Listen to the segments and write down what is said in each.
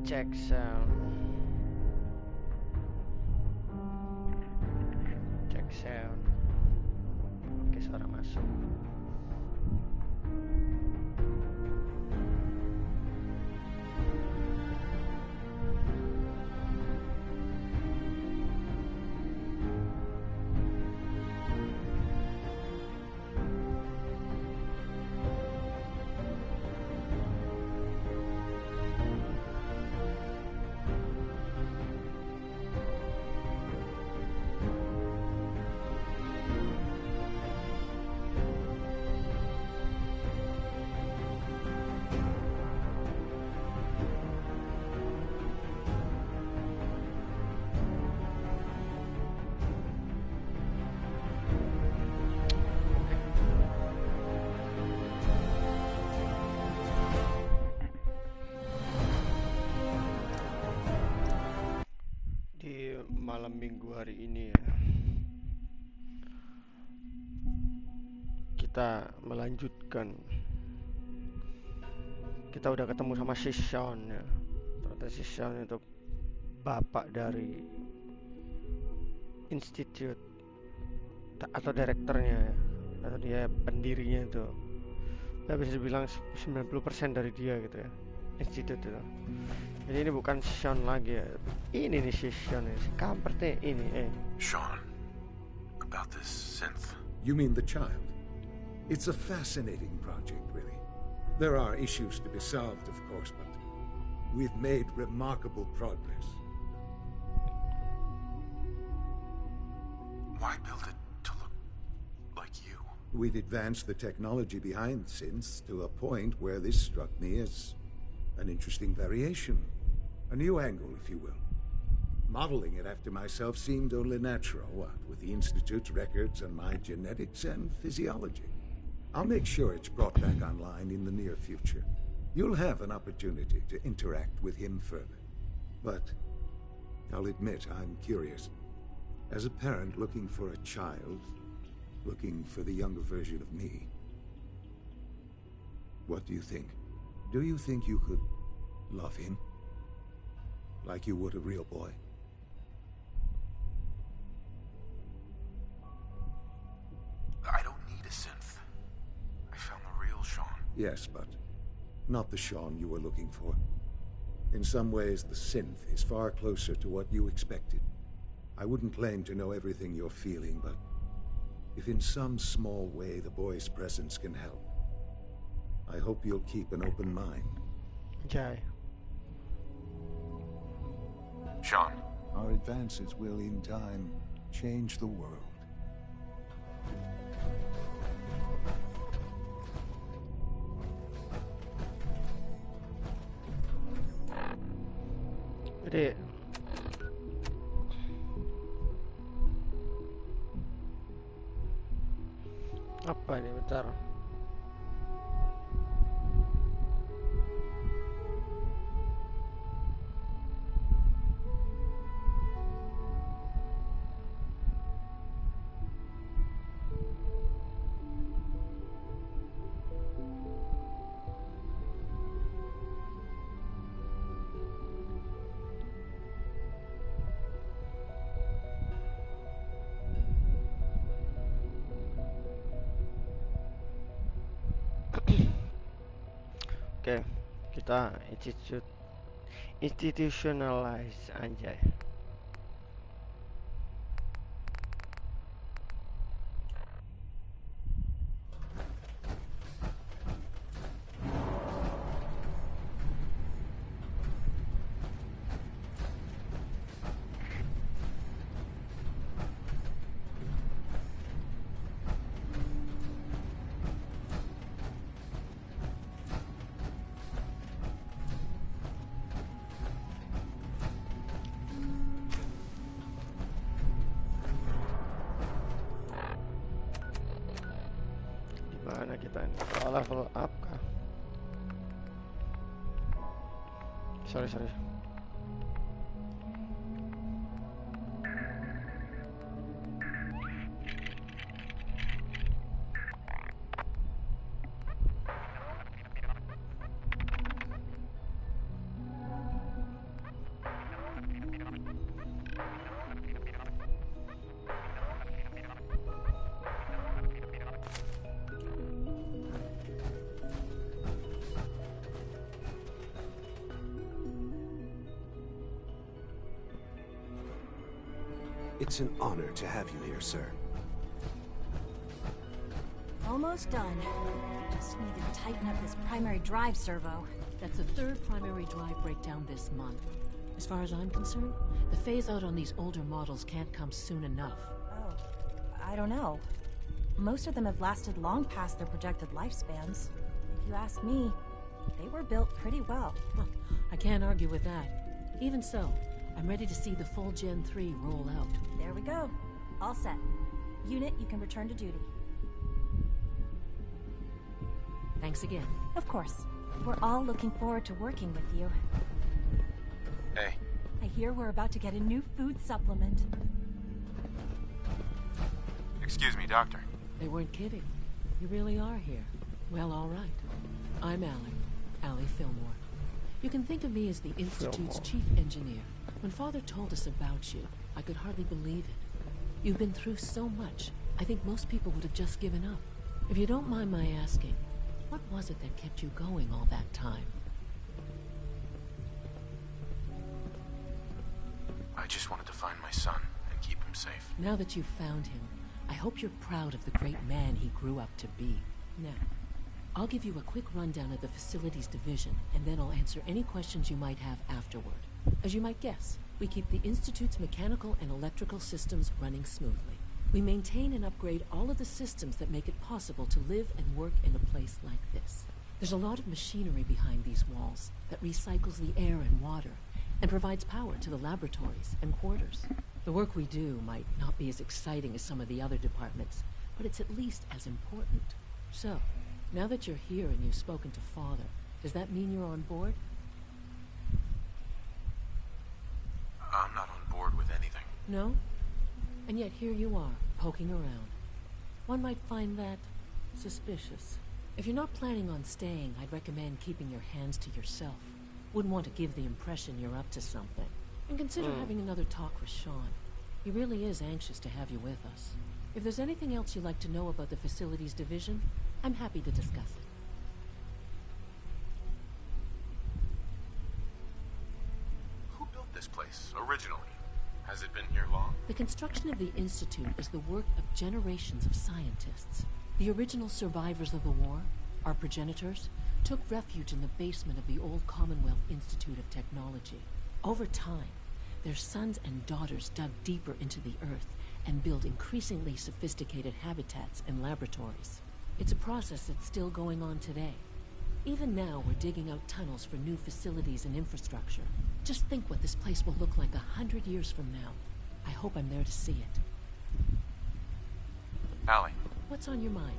Check sound. Check sound. Oke, suara masuk. Di malam minggu hari ini ya, kita melanjutkan. Kita udah ketemu sama si Sean ya. Ternyata si Sean itu bapak dari institut atau direkturnya ya, atau dia pendirinya itu. Ya bisa dibilang 90% dari dia gitu ya, institut itu. Jadi ini bukan Sean lagi ya. Ini nih si Sean ya, si kampertnya ini Sean, about this synth. You mean the child? It's a fascinating project, really. There are issues to be solved, of course, but we've made remarkable progress. Why build it to look like you? We've advanced the technology behind synths to a point where this struck me as an interesting variation. A new angle, if you will. Modeling it after myself seemed only natural, what with the Institute's records and my genetics and physiology. I'll make sure it's brought back online in the near future. You'll have an opportunity to interact with him further. But I'll admit I'm curious. As a parent looking for a child, looking for the younger version of me, what do you think? Do you think you could love him? Like you would a real boy? I don't need a synth. I found the real Sean. Yes, but not the Sean you were looking for. In some ways, the synth is far closer to what you expected. I wouldn't claim to know everything you're feeling, but if in some small way the boy's presence can help, I hope you'll keep an open mind. Jai. Sean. Our advances will, in time, change the world. Jadi apa ini, bentar. Oke, kita institutionalize anjay. Mana kita ini? Oh, level up kah? Sorry. It's an honor to have you here, sir. Almost done. Just need to tighten up this primary drive servo. That's the third primary drive breakdown this month. As far as I'm concerned, the phase-out on these older models can't come soon enough. Oh, I don't know. Most of them have lasted long past their projected lifespans. If you ask me, they were built pretty well. Huh, I can't argue with that. Even so, I'm ready to see the full Gen 3 roll out. There we go. All set. Unit, you can return to duty. Thanks again. Of course. We're all looking forward to working with you. Hey. I hear we're about to get a new food supplement. Excuse me, Doctor. They weren't kidding. You really are here. Well, all right. I'm Allie Fillmore. You can think of me as the Institute's chief engineer. When Father told us about you, I could hardly believe it. You've been through so much, I think most people would have just given up. If you don't mind my asking, what was it that kept you going all that time? I just wanted to find my son and keep him safe. Now that you've found him, I hope you're proud of the great man he grew up to be. Now, I'll give you a quick rundown of the facilities division, and then I'll answer any questions you might have afterward. As you might guess, we keep the Institute's mechanical and electrical systems running smoothly. We maintain and upgrade all of the systems that make it possible to live and work in a place like this. There's a lot of machinery behind these walls that recycles the air and water and provides power to the laboratories and quarters. The work we do might not be as exciting as some of the other departments, but it's at least as important. So, now that you're here and you've spoken to Father, does that mean you're on board? I'm not on board with anything. No? And yet here you are, poking around. One might find that suspicious. If you're not planning on staying, I'd recommend keeping your hands to yourself. Wouldn't want to give the impression you're up to something. And consider having another talk with Sean. He really is anxious to have you with us. If there's anything else you'd like to know about the facilities division, I'm happy to discuss it. Who built this place, originally? Has it been here long? The construction of the Institute is the work of generations of scientists. The original survivors of the war, our progenitors, took refuge in the basement of the old Commonwealth Institute of Technology. Over time, their sons and daughters dug deeper into the earth and built increasingly sophisticated habitats and laboratories. It's a process that's still going on today. Even now, we're digging out tunnels for new facilities and infrastructure. Just think what this place will look like 100 years from now. I hope I'm there to see it. Allie, What's on your mind?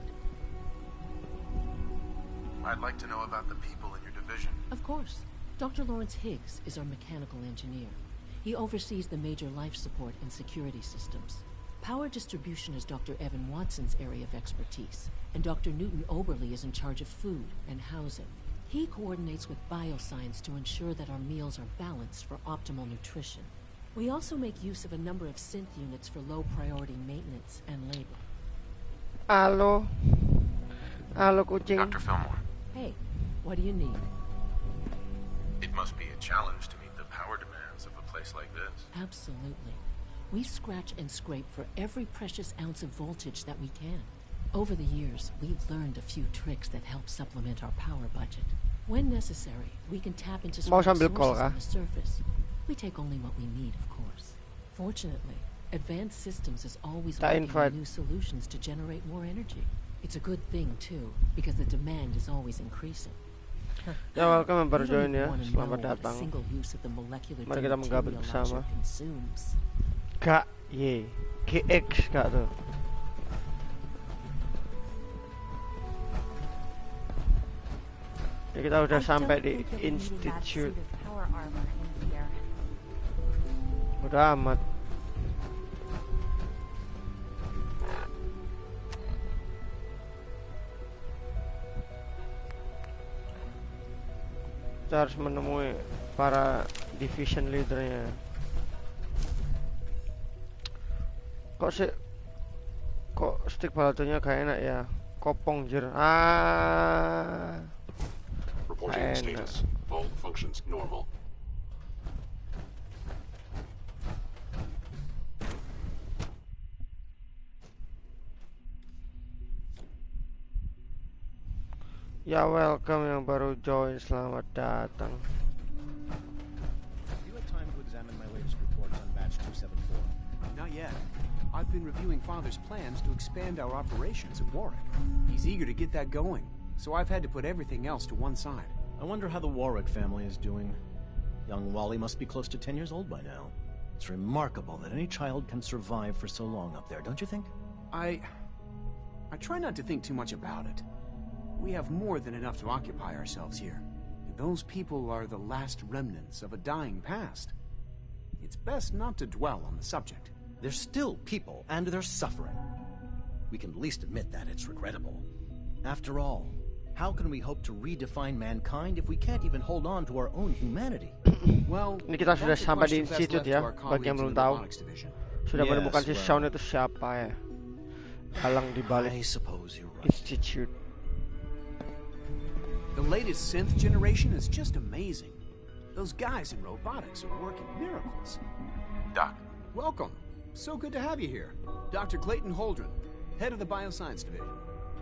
I'd like to know about the people in your division. Of course. Dr. Lawrence Higgs is our mechanical engineer. He oversees the major life support and security systems. Power distribution is Dr. Evan Watson's area of expertise, and Dr. Newton Oberly is in charge of food and housing. He coordinates with bioscience to ensure that our meals are balanced for optimal nutrition. We also make use of a number of synth units for low-priority maintenance and labor. Halo. Halo kucing. Dr. Fillmore, Hey, what do you need? it must be a challenge to meet the power demands of a place like this. Absolutely. We scratch and scrape for every precious ounce of voltage that we can. Over the years, we've learned a few tricks that help supplement our power budget. When necessary, we can tap into Mau small sambil sources call kah? on the surface. We take only what we need, of course. Fortunately, Advanced Systems is always Tak working invite. on new solutions to generate more energy. It's a good thing, too, because the demand is always increasing. Ya, welcome yang baru You don't join even ya. wanna know Selamat what a datang. single use of the molecular Mari kita menggabut dematerializer bersama. consumes. Kak, ye. KX kak tuh. Ya, kita udah I sampai don't di think you'll be needing that Institute. suit of power armor in here. Udah amat. Kita harus menemui para division leadernya. Kok stick balatonya gak enak ya? Kopong jir. Reporting Lain. status. All functions normal. Ya welcome yang baru join, selamat datang. Have you had time to examine my latest reports on batch 274? Not yet. I've been reviewing Father's plans to expand our operations at Warwick. He's eager to get that going, so I've had to put everything else to one side. I wonder how the Warwick family is doing. Young Wally must be close to 10 years old by now. It's remarkable that any child can survive for so long up there, don't you think? I try not to think too much about it. We have more than enough to occupy ourselves here. Those people are the last remnants of a dying past. It's best not to dwell on the subject. They're still people, and they're suffering. We can at least admit that it's regrettable. After all, how can we hope to redefine mankind if we can't even hold on to our own humanity? Well, Ini kita sudah that's a sampai di question best institut left ya, to our bagi yang colleagues in belum the tahu. robotics division. Sudah menemukan si Yes, Shaun itu siapa ya? Dalang di I balik suppose you're right. institute. The latest synth generation is just amazing. Those guys in robotics are working miracles. Doc, Welcome. So good to have you here. Dr. Clayton Holdren, head of the Bioscience Division.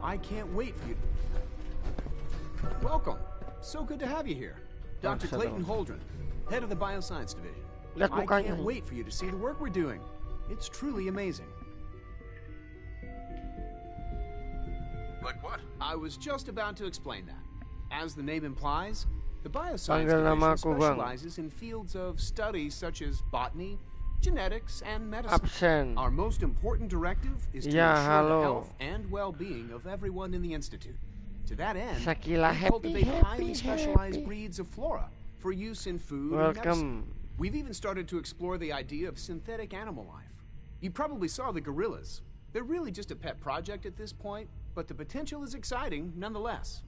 I can't wait for you. Welcome. So good to have you here. Dr. Clayton Holdren, head of the Bioscience Division. Lihat I mukanya. can't wait for you to see the work we're doing. It's truly amazing. like what? I was just about to explain that. As the name implies, the Bioscience Panggil nama Division aku, Bang. specializes in fields of study such as botany, genetics, and medicine. Absen. Our most important directive is to Ya, ensure halo. the health and well-being of everyone in the Institute. To that end, Sakila, we happy, cultivate highly happy, specialized happy. breeds of flora for use in food and medicine. Welcome. We've even started to explore the idea of synthetic animal life. You probably saw the gorillas. They're really just a pet project at this point, but the potential is exciting nonetheless.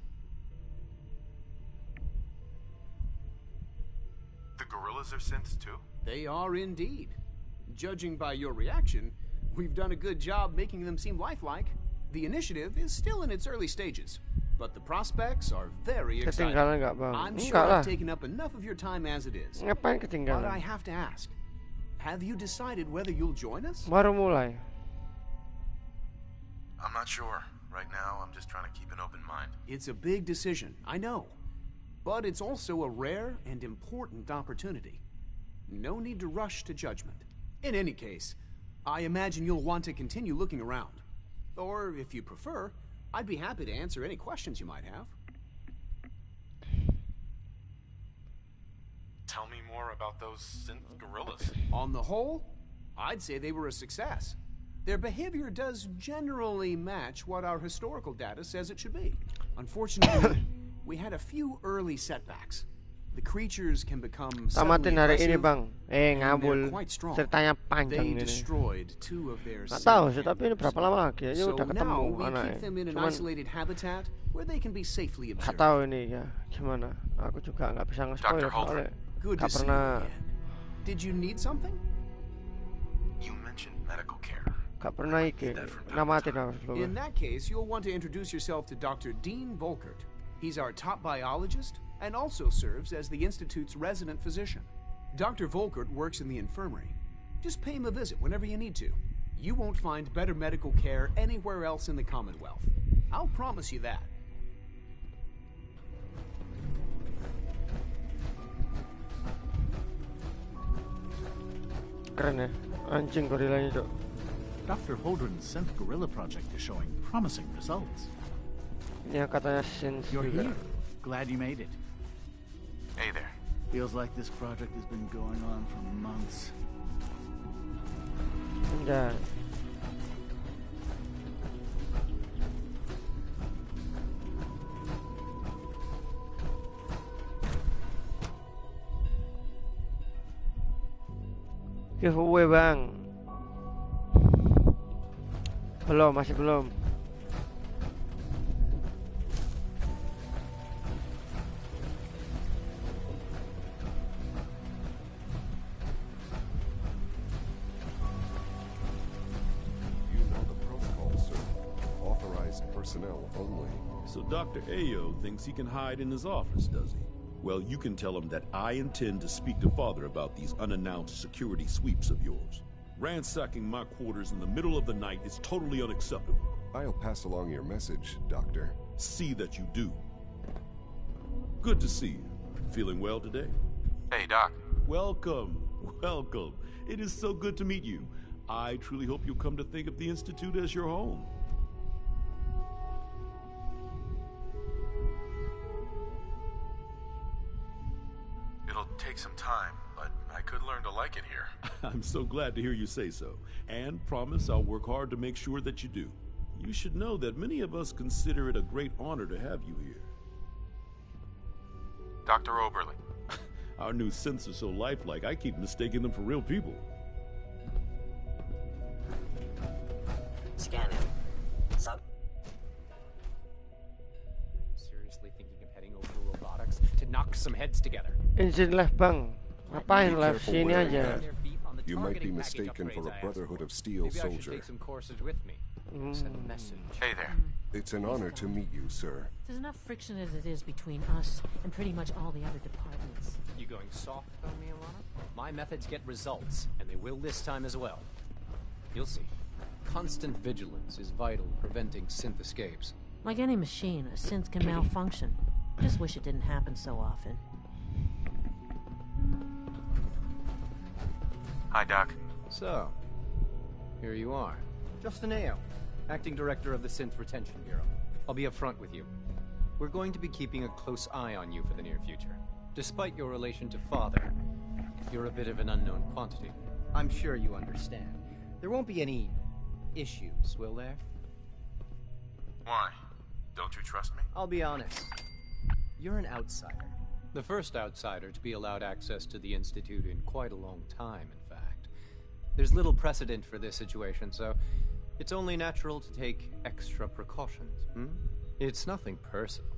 The gorillas are synths too? They are indeed. Judging by your reaction, we've done a good job making them seem lifelike. The initiative is still in its early stages, but the prospects are very exciting. Ketinggalan nggak, Bang? I'm sure Enggak lah. I've taken up enough of your time as it is. Ngapain But I ketinggalan? have to ask, have you decided whether you'll join us? Baru mulai. I'm not sure. Right now, I'm just trying to keep an open mind. It's a big decision, I know. But it's also a rare and important opportunity. No need to rush to judgment. In any case, I imagine you'll want to continue looking around. Or, if you prefer, I'd be happy to answer any questions you might have. Tell me more about those synth gorillas. On the whole, I'd say they were a success. Their behavior does generally match what our historical data says it should be. Unfortunately, we had a few early setbacks. The creatures can become suddenly Tamatin hari ini, aggressive, Bang. and Ngabul. they're quite strong. Ceritanya They panjang ini. destroyed 2 of their Nggak tahu sih, synth tapi ini berapa lama lagi? Ini so udah ketemu now we anaknya. keep them in an Cuman isolated habitat where they can be safely nggak observed. tahu ini ya gimana. Aku juga nggak bisa nge-spoiler Dr. Holdren. soalnya Good nggak to see you pernah again. Did you need something? You mentioned medical care. nggak pernah iki namatin aku sebelumnya. In that case, you'll want to introduce yourself to Dr. Dean Volkert. He's our top biologist and also serves as the Institute's resident physician. Dr. Volkert works in the infirmary. Just pay him a visit whenever you need to. You won't find better medical care anywhere else in the Commonwealth. I'll promise you that. Keren ya, anjing gorilanya itu. Dr. Holdren's synth gorilla project is showing promising results. Ini yang katanya Sins You're juga. here. Glad you made it. Hey there. Feels like this project has been going on for months. Enggak. Giveaway, Bang. Belum, masih belum. You know the protocol, sir. Authorized personnel only. So Dr. Ayo thinks he can hide in his office, does he? Well, you can tell him that I intend to speak to Father about these unannounced security sweeps of yours. Ransacking my quarters in the middle of the night is totally unacceptable. I'll pass along your message, Doctor. See that you do. Good to see you. Feeling well today? Hey, Doc. Welcome. Welcome. It is so good to meet you. I truly hope you'll come to think of the Institute as your home. It'll take some time, but I could learn to like it here. I'm so glad to hear you say so, and promise I'll work hard to make sure that you do. You should know that many of us consider it a great honor to have you here. Dr. Oberlin. Our new synths are so lifelike, I keep mistaking them for real people. Scanning. Seriously thinking of heading over to robotics to knock some heads together. Izinlah bang. Ngapain live sini aja? You might be mistaken for a Brotherhood of Steel Maybe I should soldier. take some courses with me. Send a message. Hey there. It's an honor to meet you, sir. There's enough friction as it is between us and pretty much all the other departments. You going soft on me, Alana? My methods get results, and they will this time as well. You'll see. Constant vigilance is vital in preventing synth escapes. Like any machine, a synth can malfunction. Just wish it didn't happen so often. Hi, Doc. So, here you are. Justin Ayo, Acting Director of the Synth Retention Bureau. I'll be upfront with you. We're going to be keeping a close eye on you for the near future. Despite your relation to Father, you're a bit of an unknown quantity. I'm sure you understand. There won't be any issues, will there? Why? Don't you trust me? I'll be honest. You're an outsider. The first outsider to be allowed access to the Institute in quite a long time, in fact. There's little precedent for this situation, so it's only natural to take extra precautions, It's nothing personal,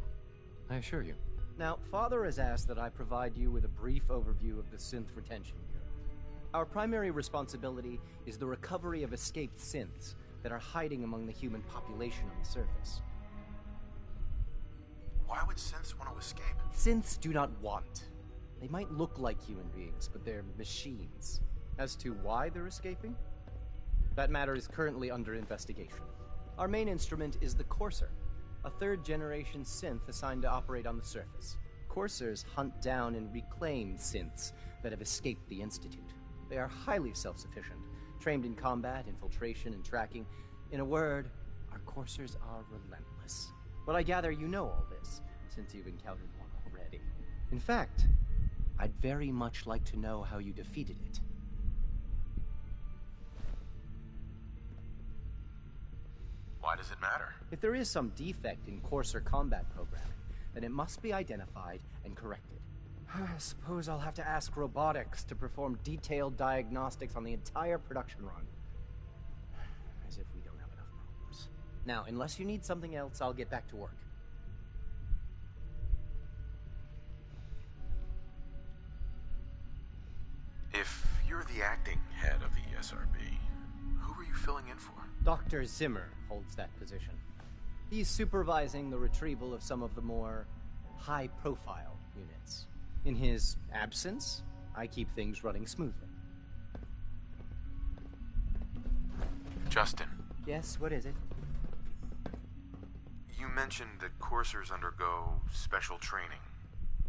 I assure you. Now, Father has asked that I provide you with a brief overview of the Synth Retention Bureau. Our primary responsibility is the recovery of escaped synths that are hiding among the human population on the surface. Why would synths want to escape? Synths do not want. They might look like human beings, but they're machines. As to why they're escaping? That matter is currently under investigation. Our main instrument is the Courser, a third-generation synth assigned to operate on the surface. Coursers hunt down and reclaim synths that have escaped the Institute. They are highly self-sufficient, trained in combat, infiltration, and tracking. In a word, our Coursers are relentless. But I gather you know all this, since you've encountered one already. In fact, I'd very much like to know how you defeated it. Why does it matter? If there is some defect in Courser combat programming, then it must be identified and corrected. I suppose I'll have to ask robotics to perform detailed diagnostics on the entire production run. As if we don't have enough problems. Now, unless you need something else, I'll get back to work. If you're the acting head of the SRB, who are you filling in for? Dr. Zimmer holds that position. He's supervising the retrieval of some of the more high-profile units. In his absence, I keep things running smoothly. Justin. Yes, what is it? You mentioned that coursers undergo special training.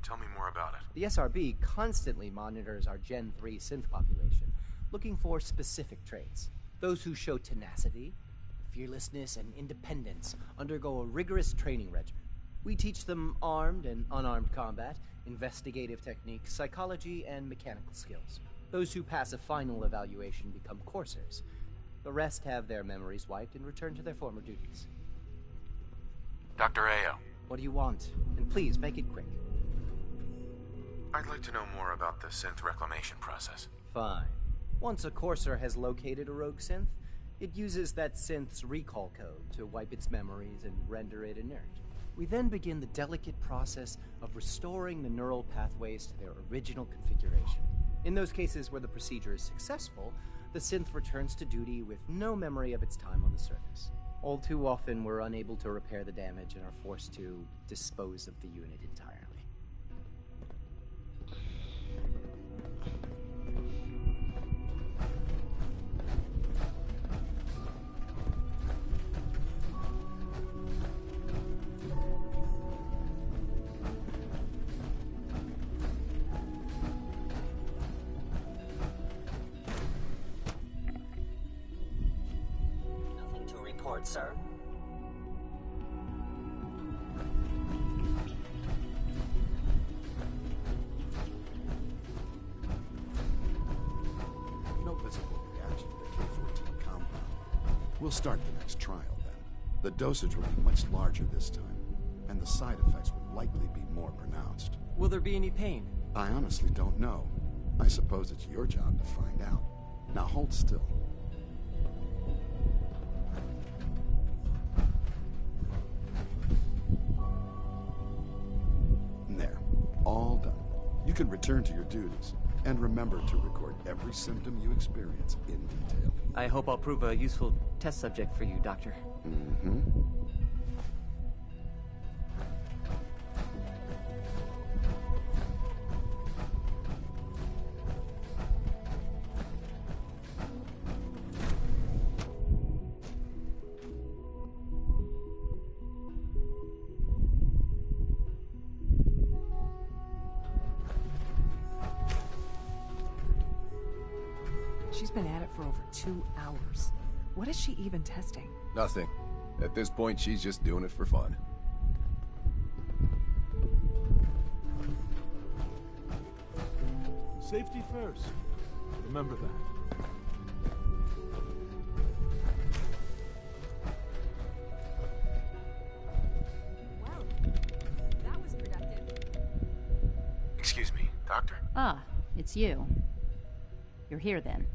Tell me more about it. The SRB constantly monitors our Gen 3 synth population, looking for specific traits. Those who show tenacity, fearlessness, and independence undergo a rigorous training regimen. We teach them armed and unarmed combat, investigative techniques, psychology, and mechanical skills. Those who pass a final evaluation become coursers. The rest have their memories wiped and return to their former duties. Dr. Ayo. What do you want? And please, make it quick. I'd like to know more about the synth reclamation process. Fine. Once a courser has located a rogue synth, it uses that synth's recall code to wipe its memories and render it inert. We then begin the delicate process of restoring the neural pathways to their original configuration. In those cases where the procedure is successful, the synth returns to duty with no memory of its time on the surface. All too often, we're unable to repair the damage and are forced to dispose of the unit entirely. report, sir. No visible reaction to the K-14 compound. We'll start the next trial then. The dosage will be much larger this time, and the side effects will likely be more pronounced. Will there be any pain? I honestly don't know. I suppose it's your job to find out. Now hold still. There. All done. You can return to your duties. And remember to record every symptom you experience in detail. I hope I'll prove a useful test subject for you, Doctor. Mm-hmm. She's been at it for over 2 hours. What is she even testing? Nothing. At this point, she's just doing it for fun. Safety first. Remember that. Well, that was productive. Excuse me, Doctor? Ah, it's you. You're here then.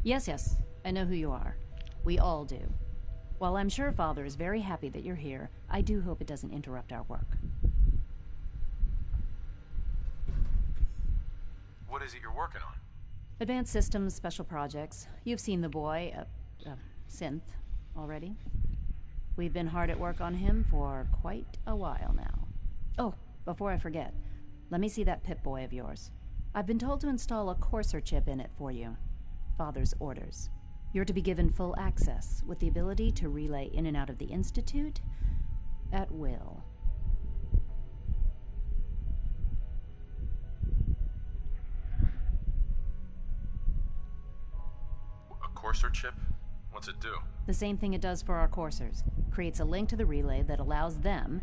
Yes, I know who you are. We all do. While I'm sure Father is very happy that you're here, I do hope it doesn't interrupt our work. What is it you're working on? Advanced Systems, Special Projects. You've seen the boy, Synth, already. We've been hard at work on him for quite a while now. Oh, before I forget, let me see that Pip-Boy of yours. I've been told to install a courser chip in it for you. Father's orders. You're to be given full access, with the ability to relay in and out of the Institute at will. A courser chip? What's it do? The same thing it does for our coursers. Creates a link to the relay that allows them,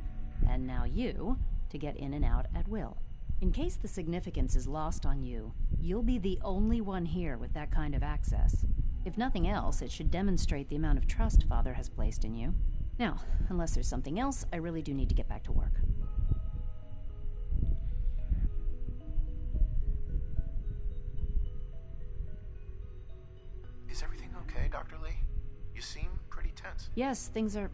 and now you, to get in and out at will. In case the significance is lost on you, you'll be the only one here with that kind of access. If nothing else, it should demonstrate the amount of trust Father has placed in you. Now, unless there's something else, I really do need to get back to work. Is everything okay, Dr. Lee? You seem pretty tense. Yes, things are...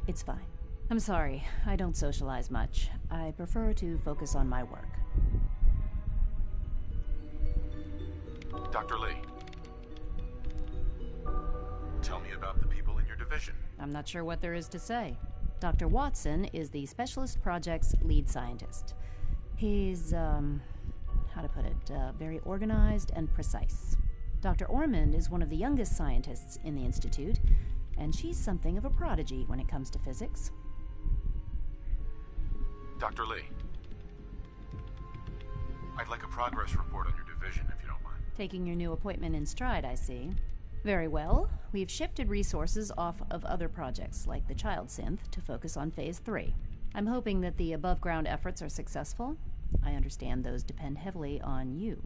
It's fine. I'm sorry, I don't socialize much. I prefer to focus on my work. Dr. Lee. Tell me about the people in your division. I'm not sure what there is to say. Dr. Watson is the Specialist Project's lead scientist. He's, how to put it, very organized and precise. Dr. Ormond is one of the youngest scientists in the Institute, and she's something of a prodigy when it comes to physics. Dr. Lee. I'd like a progress report on your division, if you don't mind. Taking your new appointment in stride, I see. Very well. We've shifted resources off of other projects, like the Child Synth, to focus on Phase 3. I'm hoping that the above-ground efforts are successful. I understand those depend heavily on you.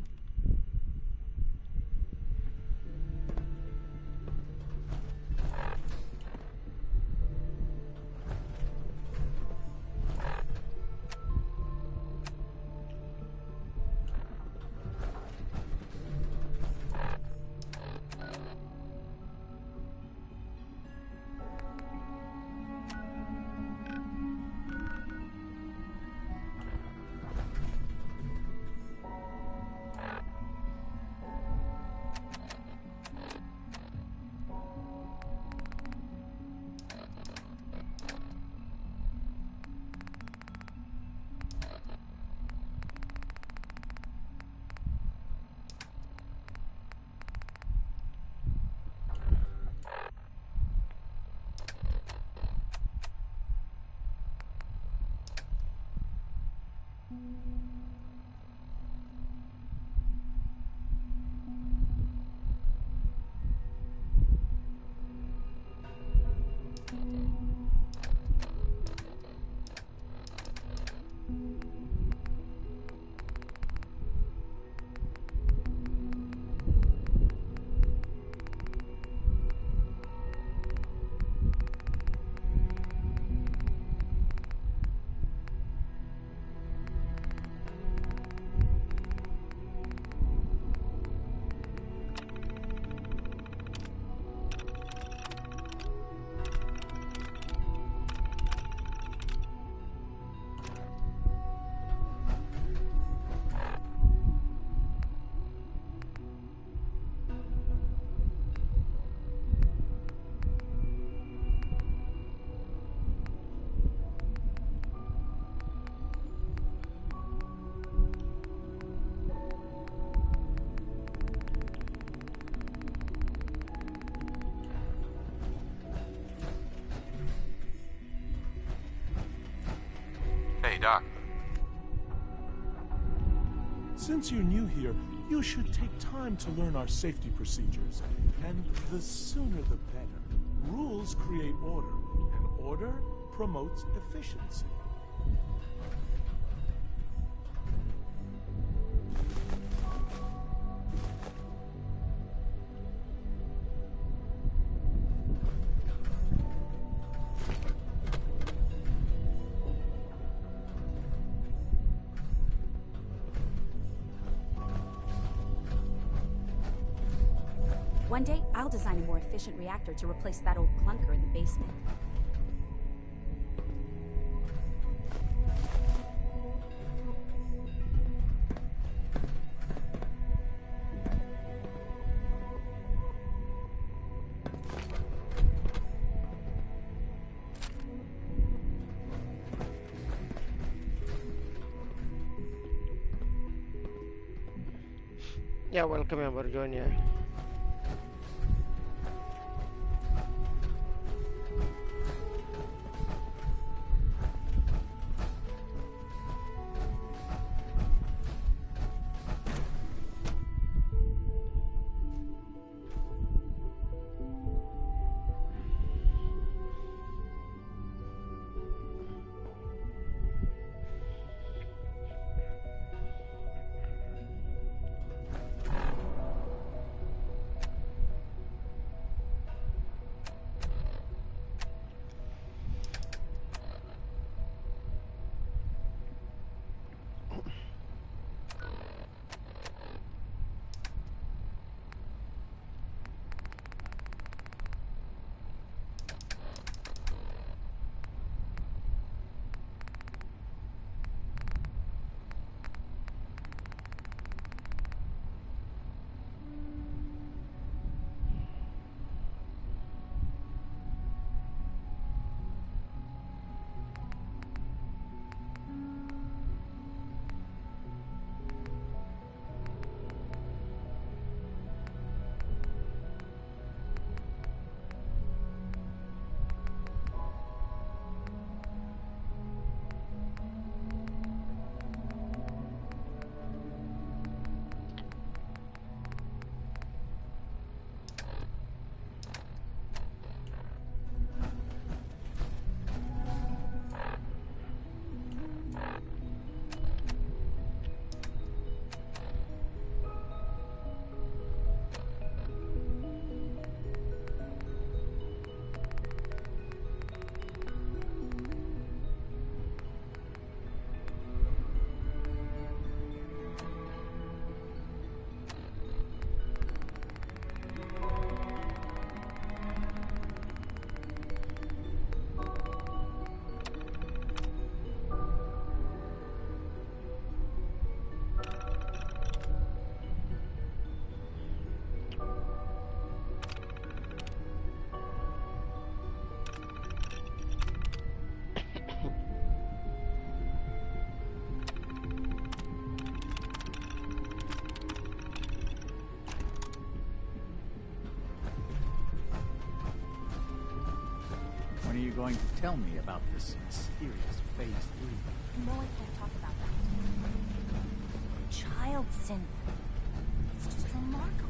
Hey, Doc. Since you're new here, you should take time to learn our safety procedures. And the sooner the better. Rules create order, and order promotes efficiency. One day, I'll design a more efficient reactor to replace that old clunker in the basement. Ya, welcome yang baru join ya. When are you going to tell me about this mysterious Phase 3? No, I can't talk about that. Child synth. It's just remarkable.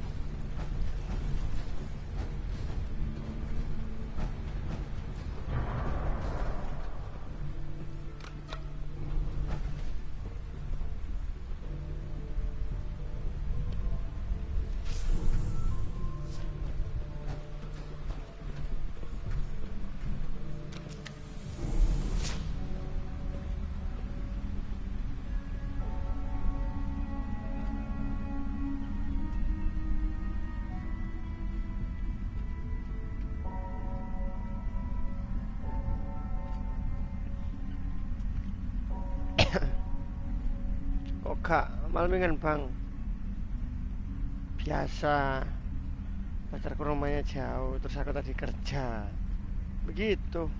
Oh gak, malmingan bang. Biasa. Pacarku rumahnya jauh, terus aku tadi kerja. Begitu.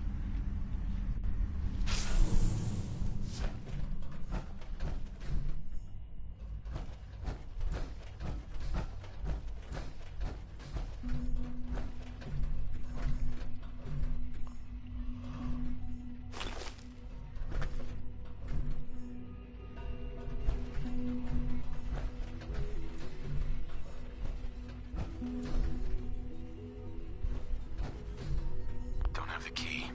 Don't have the key.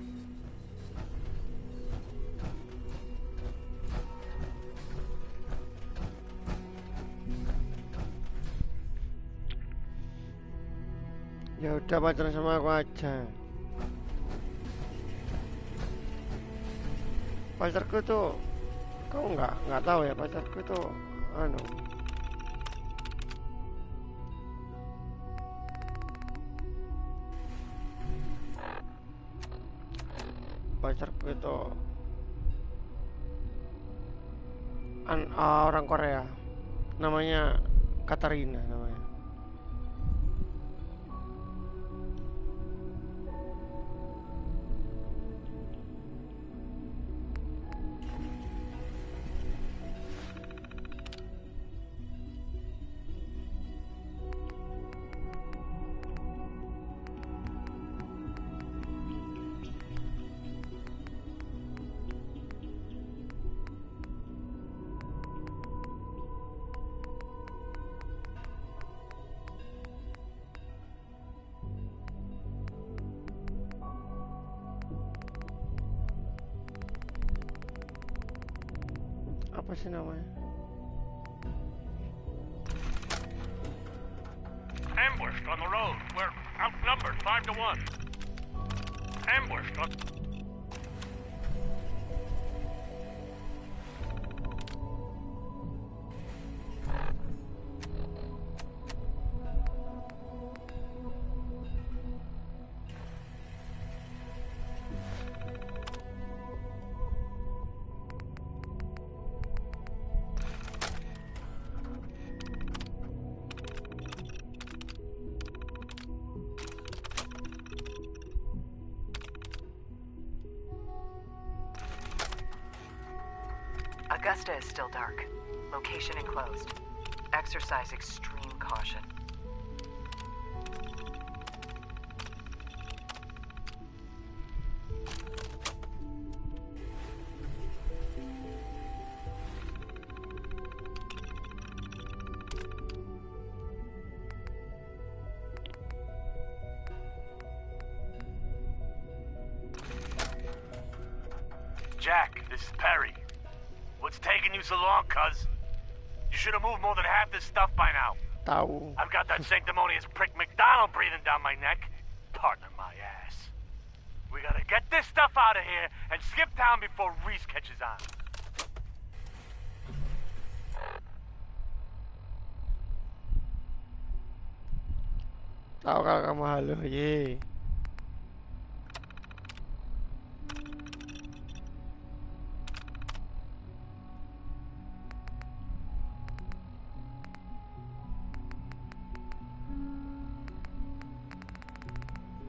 Ya udah pacaran sama aku aja. Pacarku tuh, kau nggak tahu ya, pacarku tuh anu, pacarku itu orang Korea, namanya Katarina namanya. Apa sih namanya? Ambushed on the road. We're outnumbered 5 to 1. Ambushed on... Augusta is still dark. Location enclosed. Exercise extreme caution. Jack, this is Perry. What's taking you so long, cuz? You should have moved more than half this stuff by now. Tahu. I've got that sanctimonious prick McDonald breathing down my neck. Partner my ass. We gotta get this stuff out of here and skip town before Reese catches on. Tahu kalau kamu halo, ye.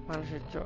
Mana sih, Cok?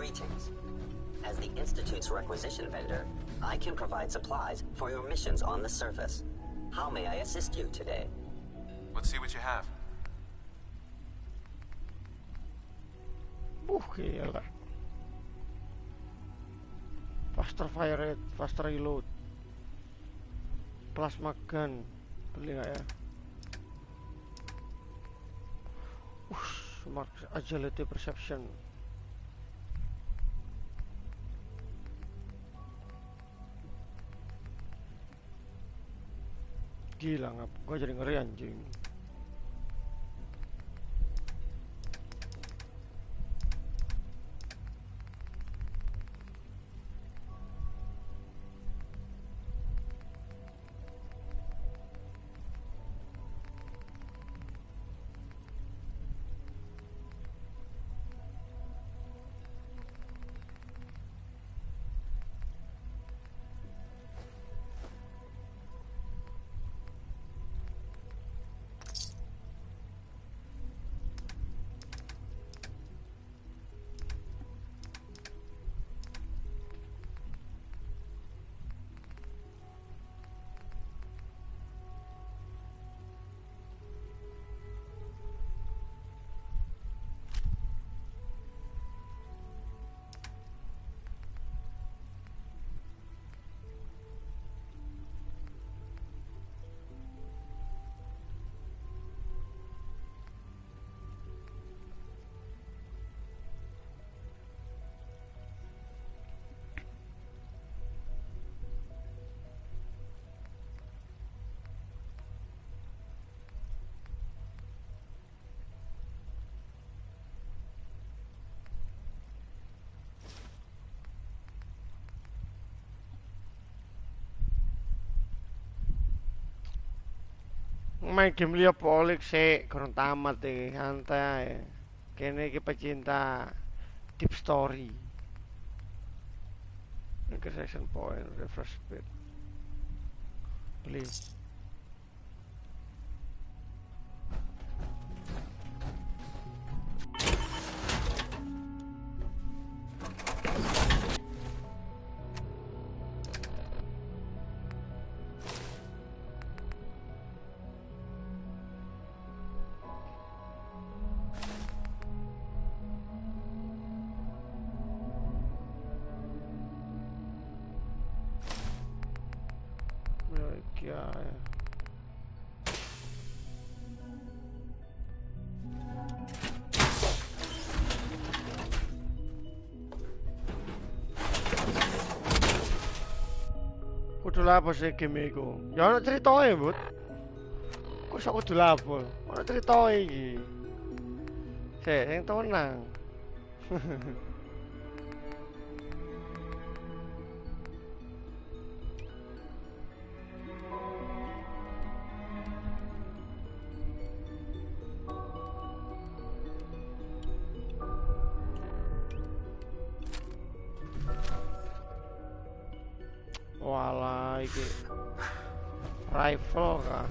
Greetings. As the Institute's requisition vendor, I can provide supplies for your missions on the surface. How may I assist you today? Let's see what you have. Gila. Faster fire rate, faster reload, plasma gun, beli nggak ya? Smart agility perception. Gila, gua jadi ngeri anjing. Main game liya polik sih, kurang tamat deh, santai. Kene iki pecinta deep story. Intersection point, refresh speed. Beli. Kudu lapo sih game iku? Ya ana critoe, Bud. Kok iso kudu lapo? Ana critoe iki. Sik, sing tenang. Walah iki rifle kah?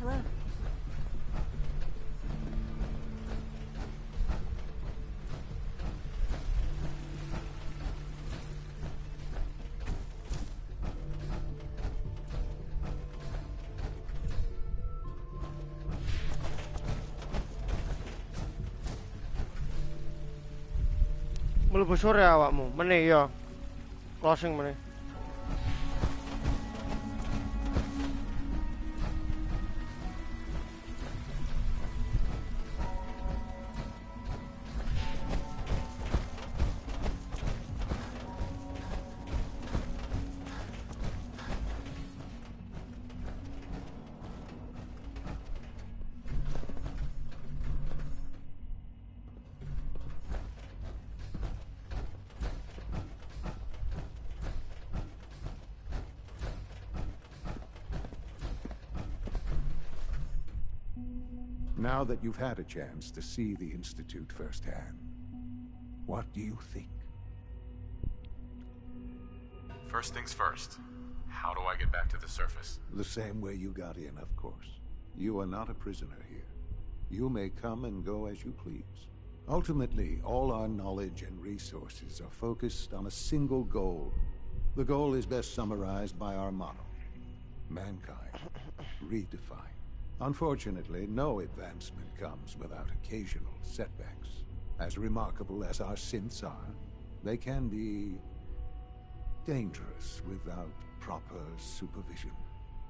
Hello. Mlebu sore awakmu, meneh ya. Closing meneh. Now that you've had a chance to see the Institute firsthand, what do you think? First things first. How do I get back to the surface? The same way you got in, of course. You are not a prisoner here. You may come and go as you please. Ultimately, all our knowledge and resources are focused on a single goal. The goal is best summarized by our motto: mankind redefined. Unfortunately, no advancement comes without occasional setbacks. As remarkable as our synths are, they can be dangerous without proper supervision.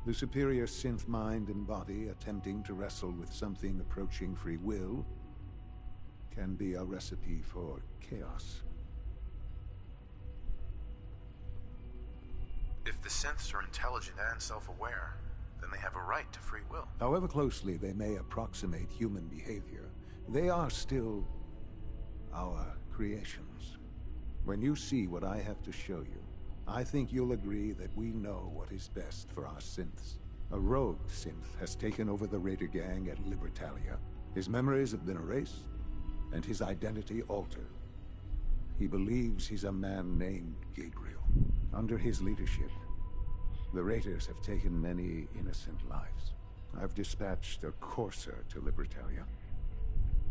The superior synth mind and body attempting to wrestle with something approaching free will can be a recipe for chaos. If the synths are intelligent and self-aware, then they have a right to free will. However closely they may approximate human behavior, they are still our creations. When you see what I have to show you, I think you'll agree that we know what is best for our synths. A rogue synth has taken over the Raider gang at Libertalia. His memories have been erased, and his identity altered. He believes he's a man named Gabriel. Under his leadership, the Raiders have taken many innocent lives. I've dispatched a courser to Libertalia.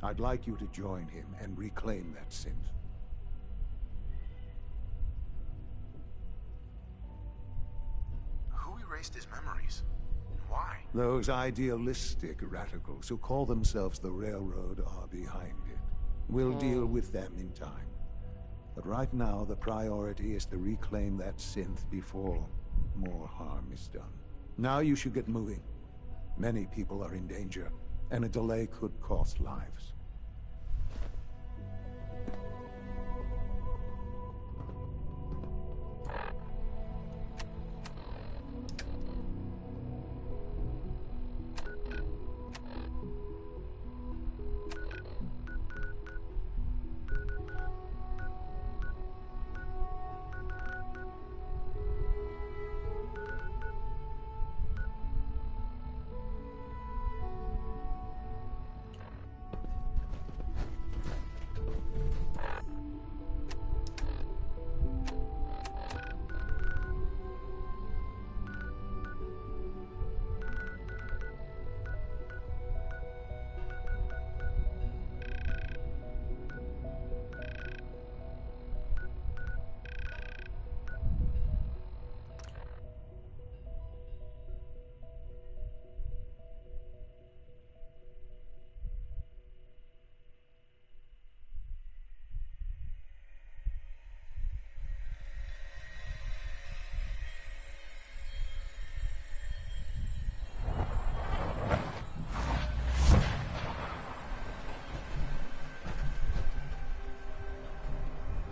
I'd like you to join him and reclaim that synth. Who erased his memories? Why? Those idealistic radicals who call themselves the Railroad are behind it. We'll deal with them in time. But right now, the priority is to reclaim that synth before more harm is done. Now you should get moving. Many people are in danger, and a delay could cost lives.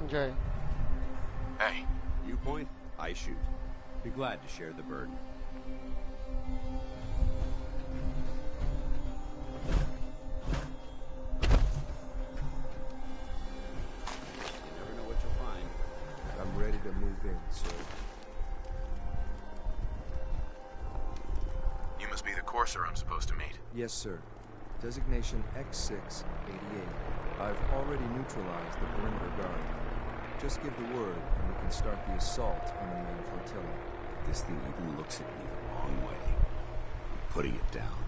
Jay. Hey. You point, I shoot. Be glad to share the burden. You never know what you'll find. I'm ready to move in, sir. You must be the courser I'm supposed to meet. Yes, sir. Designation X688. I've already neutralized the perimeter guard. Just give the word, and we can start the assault on the main flotilla. This thing even looks at me the wrong way. I'm putting it down.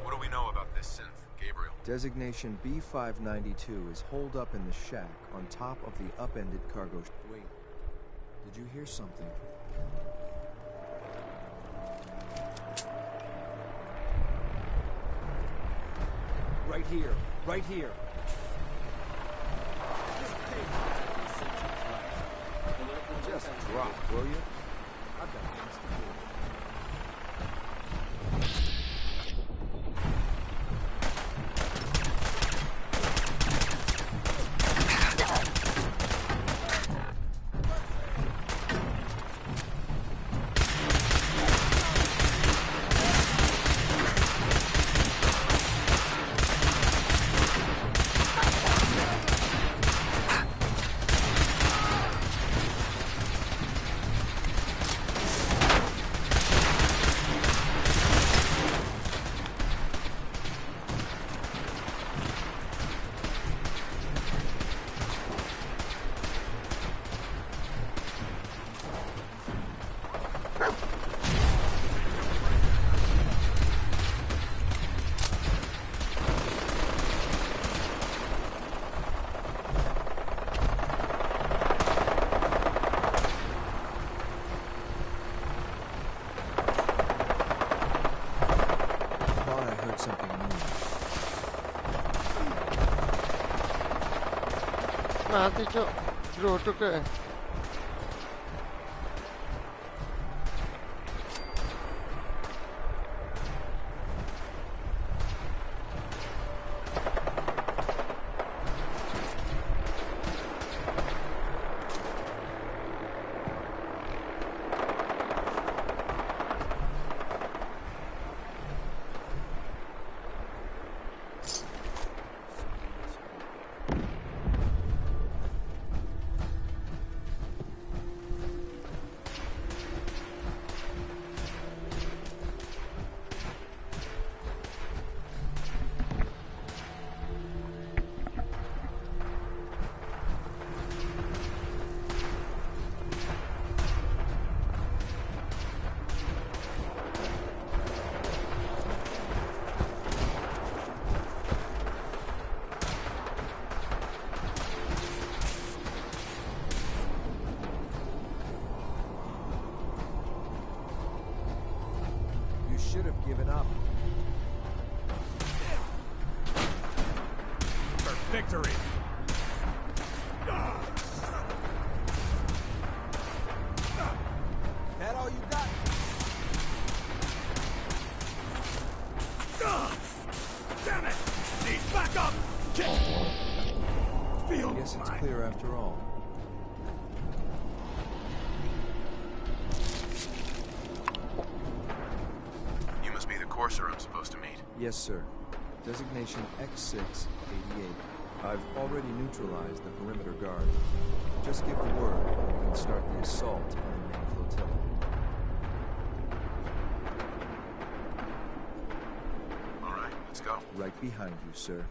What do we know about this synth, Gabriel? Designation B592 is holed up in the shack on top of the upended cargo. Wait, did you hear something? Right here, right here. Just drop, will you? I've got things to do. mati, Cok. Geruduk deh. Should have given up. For victory! That all you got? Damn it! Need backup! Feel Guess it's clear after all. Courser I'm supposed to meet. Yes, sir. Designation X688. I've already neutralized the perimeter guard. Just give the word and we can start the assault on the main flotilla. All right, let's go. Right behind you, sir.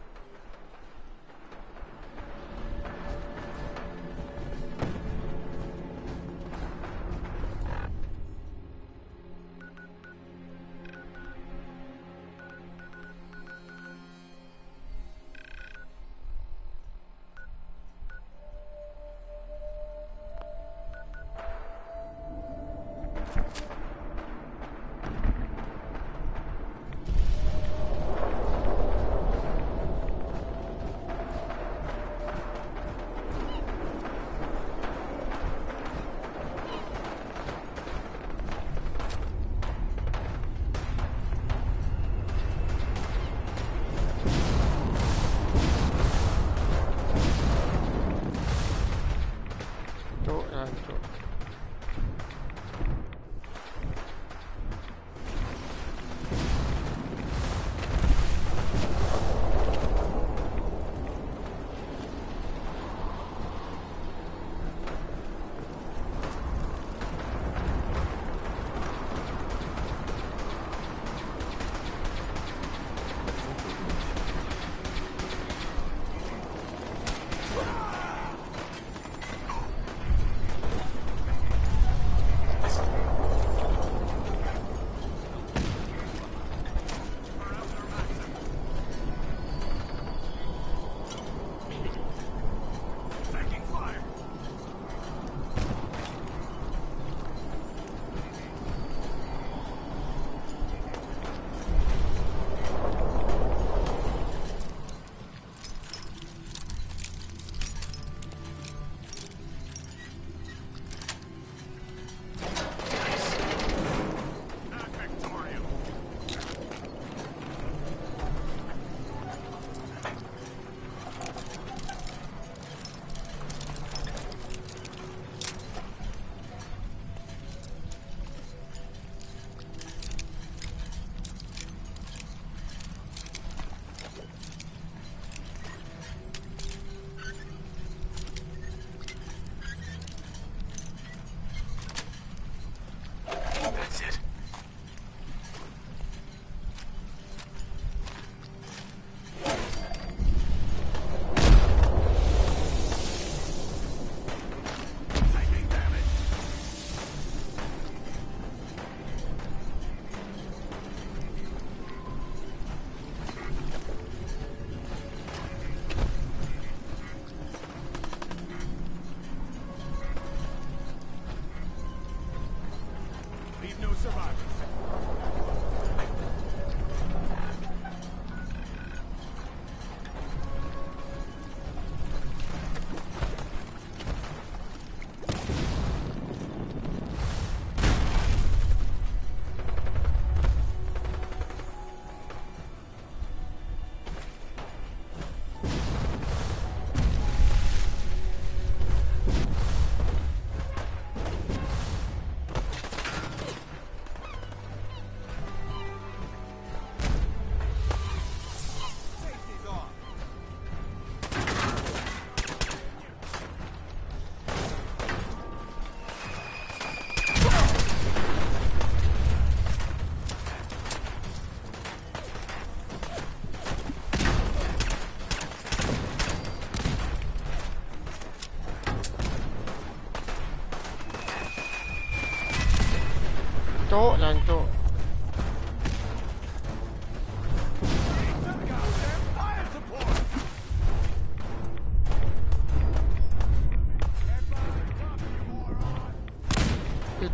Jancuk.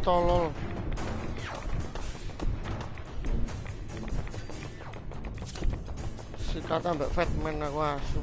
Tolol. Sikat ambek Fatman aku asu.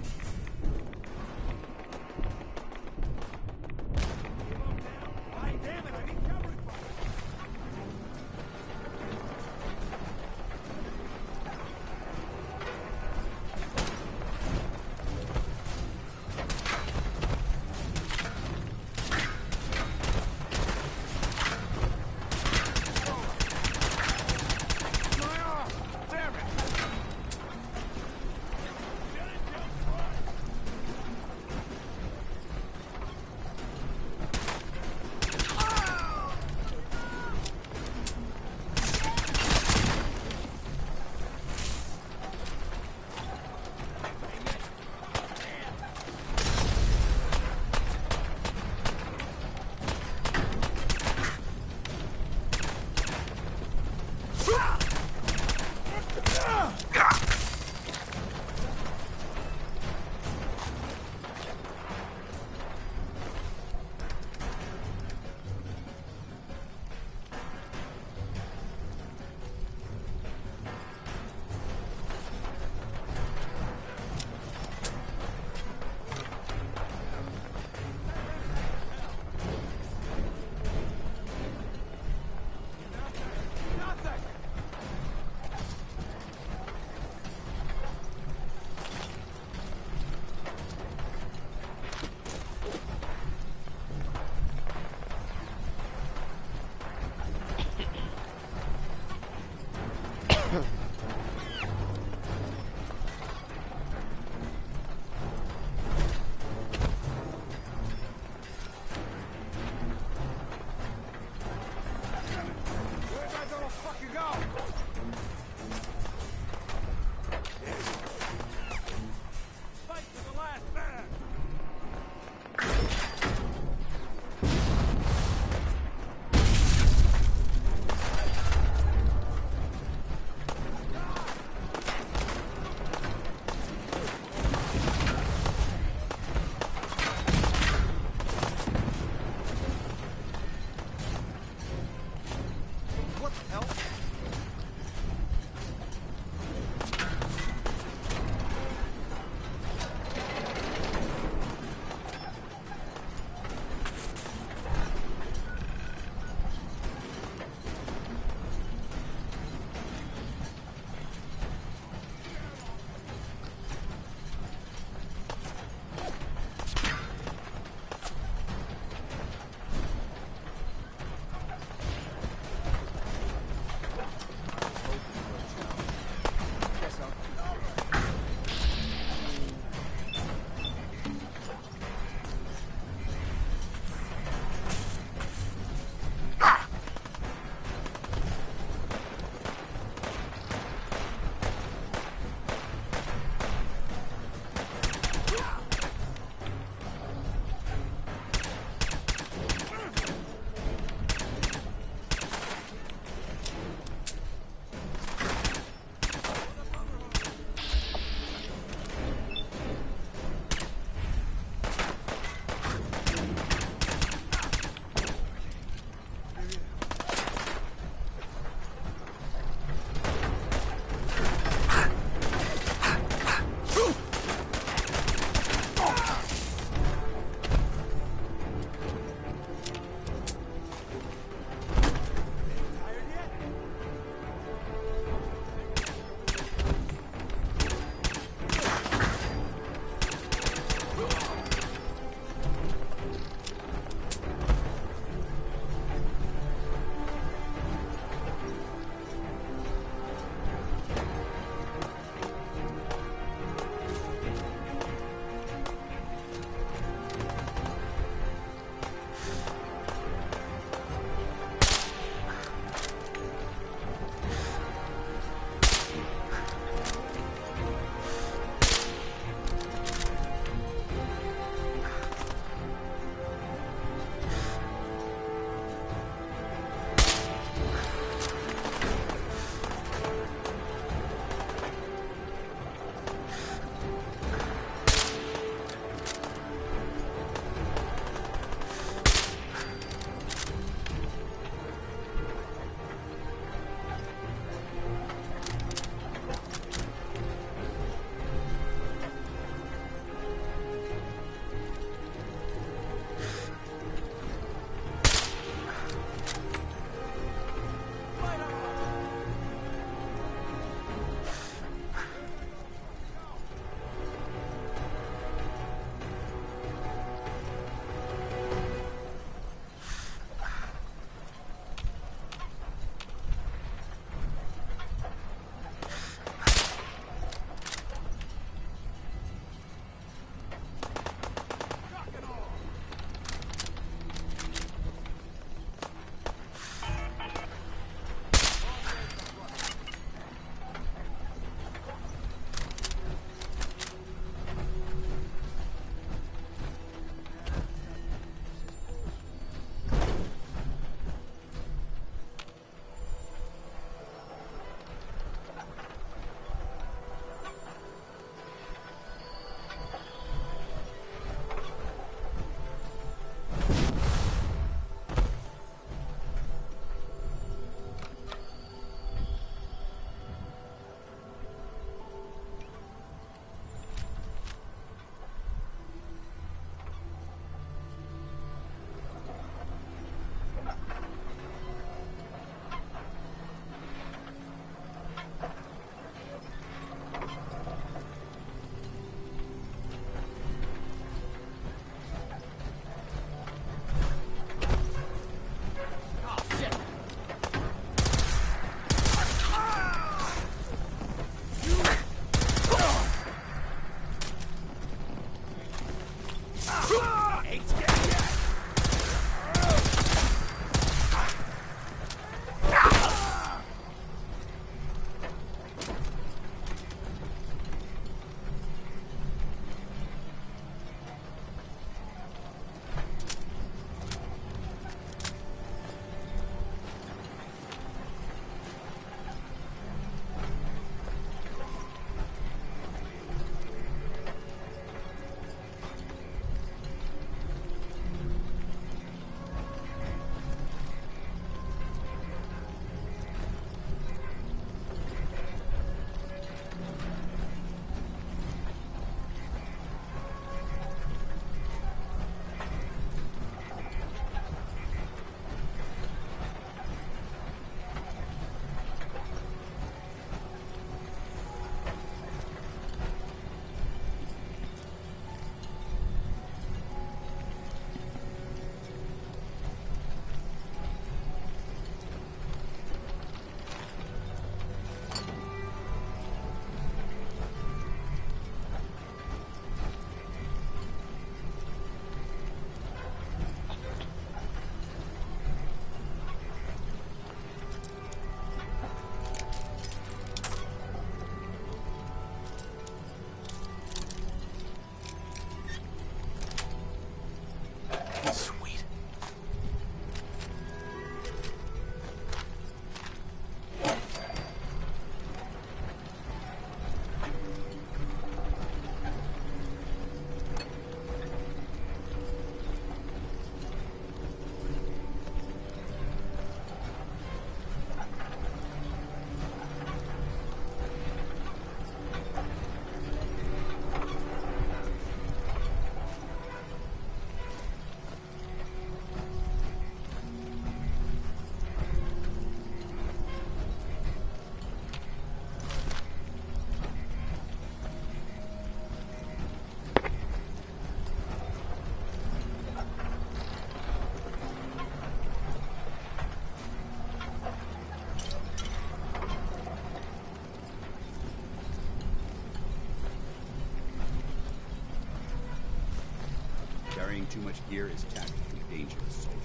Too much gear is tactically dangerous, soldier.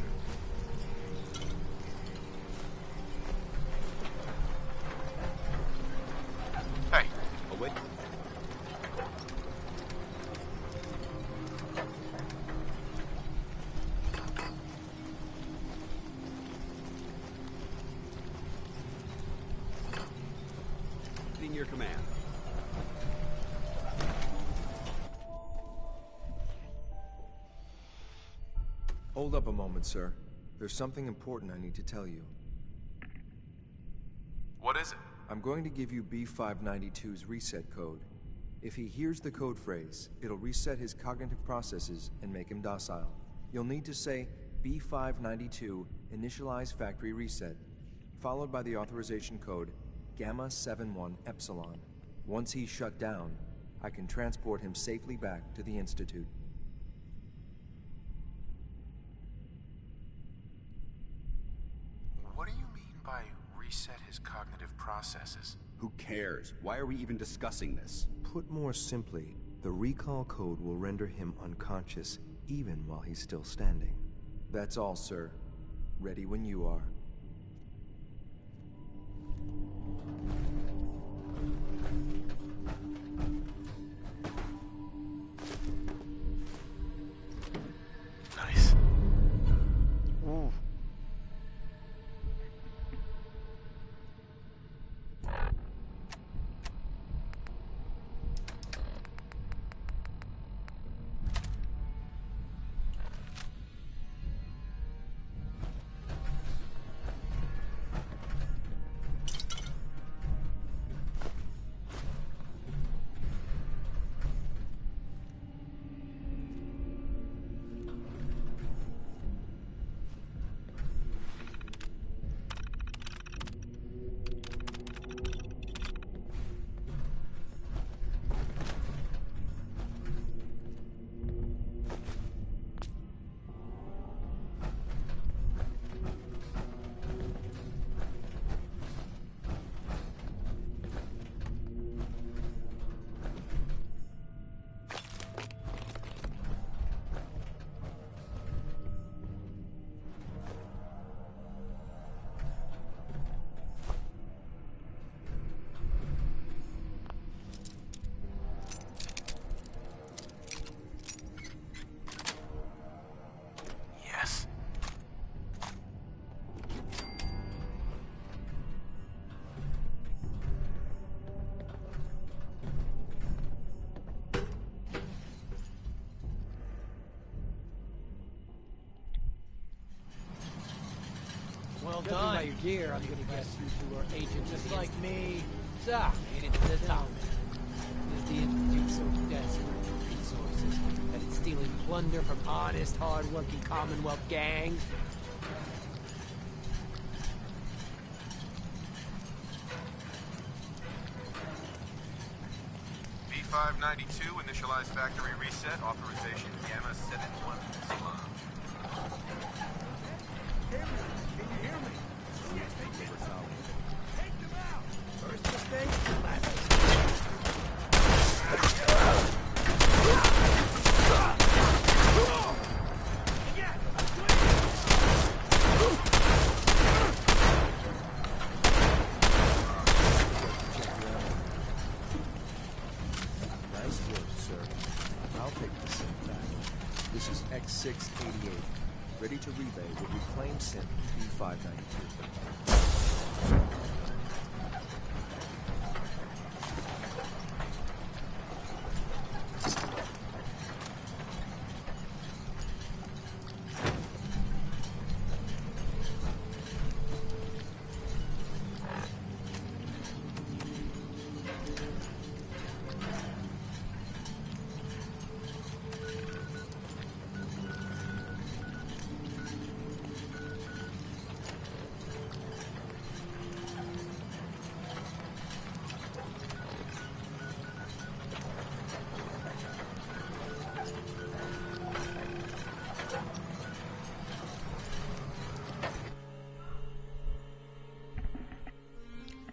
Hey. Oh, wait. In your command. Hold up a moment, sir. There's something important I need to tell you. What is it? I'm going to give you B592's reset code. If he hears the code phrase, it'll reset his cognitive processes and make him docile. You'll need to say B592 initialize factory reset, followed by the authorization code Gamma 71 Epsilon. Once he's shut down, I can transport him safely back to the Institute. What do you mean by reset his cognitive processes? Who cares? Why are we even discussing this? Put more simply, the recall code will render him unconscious even while he's still standing. That's all, sir. Ready when you are. Nice. Ooh. Yes. Well done. By your gear, I'm gonna guess you two are agents just like me. So, made it to the top. Is the Institute so desperate for resources that it's stealing plunder from honest, hard-working Commonwealth gangs? B592 initialize factory reset authorization Gamma 71 Epsilon. Can you hear me? Yes, they did. Take them out! First mistake, last mistake. Nice work, sir. I'll take the synth back. This is X688, ready to relay with reclaimed synth B592.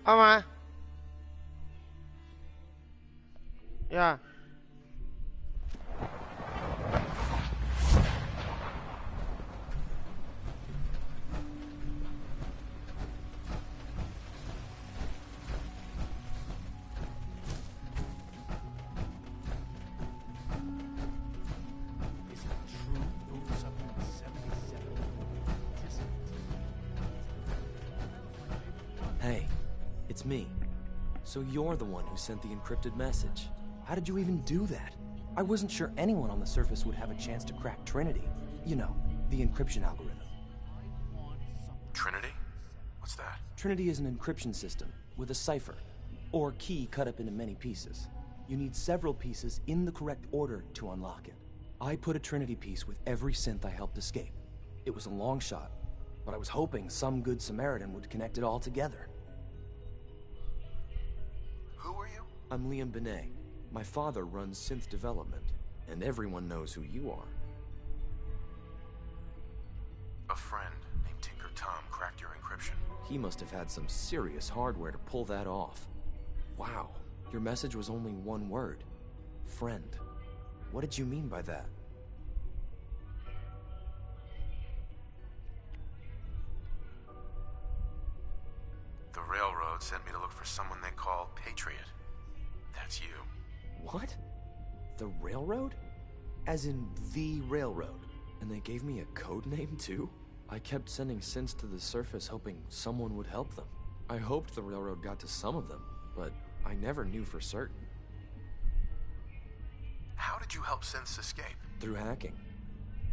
Ama. Ya. It's me. So you're the one who sent the encrypted message. How did you even do that? I wasn't sure anyone on the surface would have a chance to crack Trinity. You know, the encryption algorithm. Trinity? What's that? Trinity is an encryption system with a cipher, or key cut up into many pieces. You need several pieces in the correct order to unlock it. I put a Trinity piece with every synth I helped escape. It was a long shot, but I was hoping some good Samaritan would connect it all together. Who are you? I'm Liam Benet. My father runs synth development, and everyone knows who you are. A friend named Tinker Tom cracked your encryption. He must have had some serious hardware to pull that off. Wow, your message was only one word. Friend. What did you mean by that? The railroad sent me to look for someone they call Patriot. That's you. What? The railroad? As in the railroad? And they gave me a code name too? I kept sending synths to the surface hoping someone would help them. I hoped the railroad got to some of them, but I never knew for certain. How did you help synths escape? Through hacking.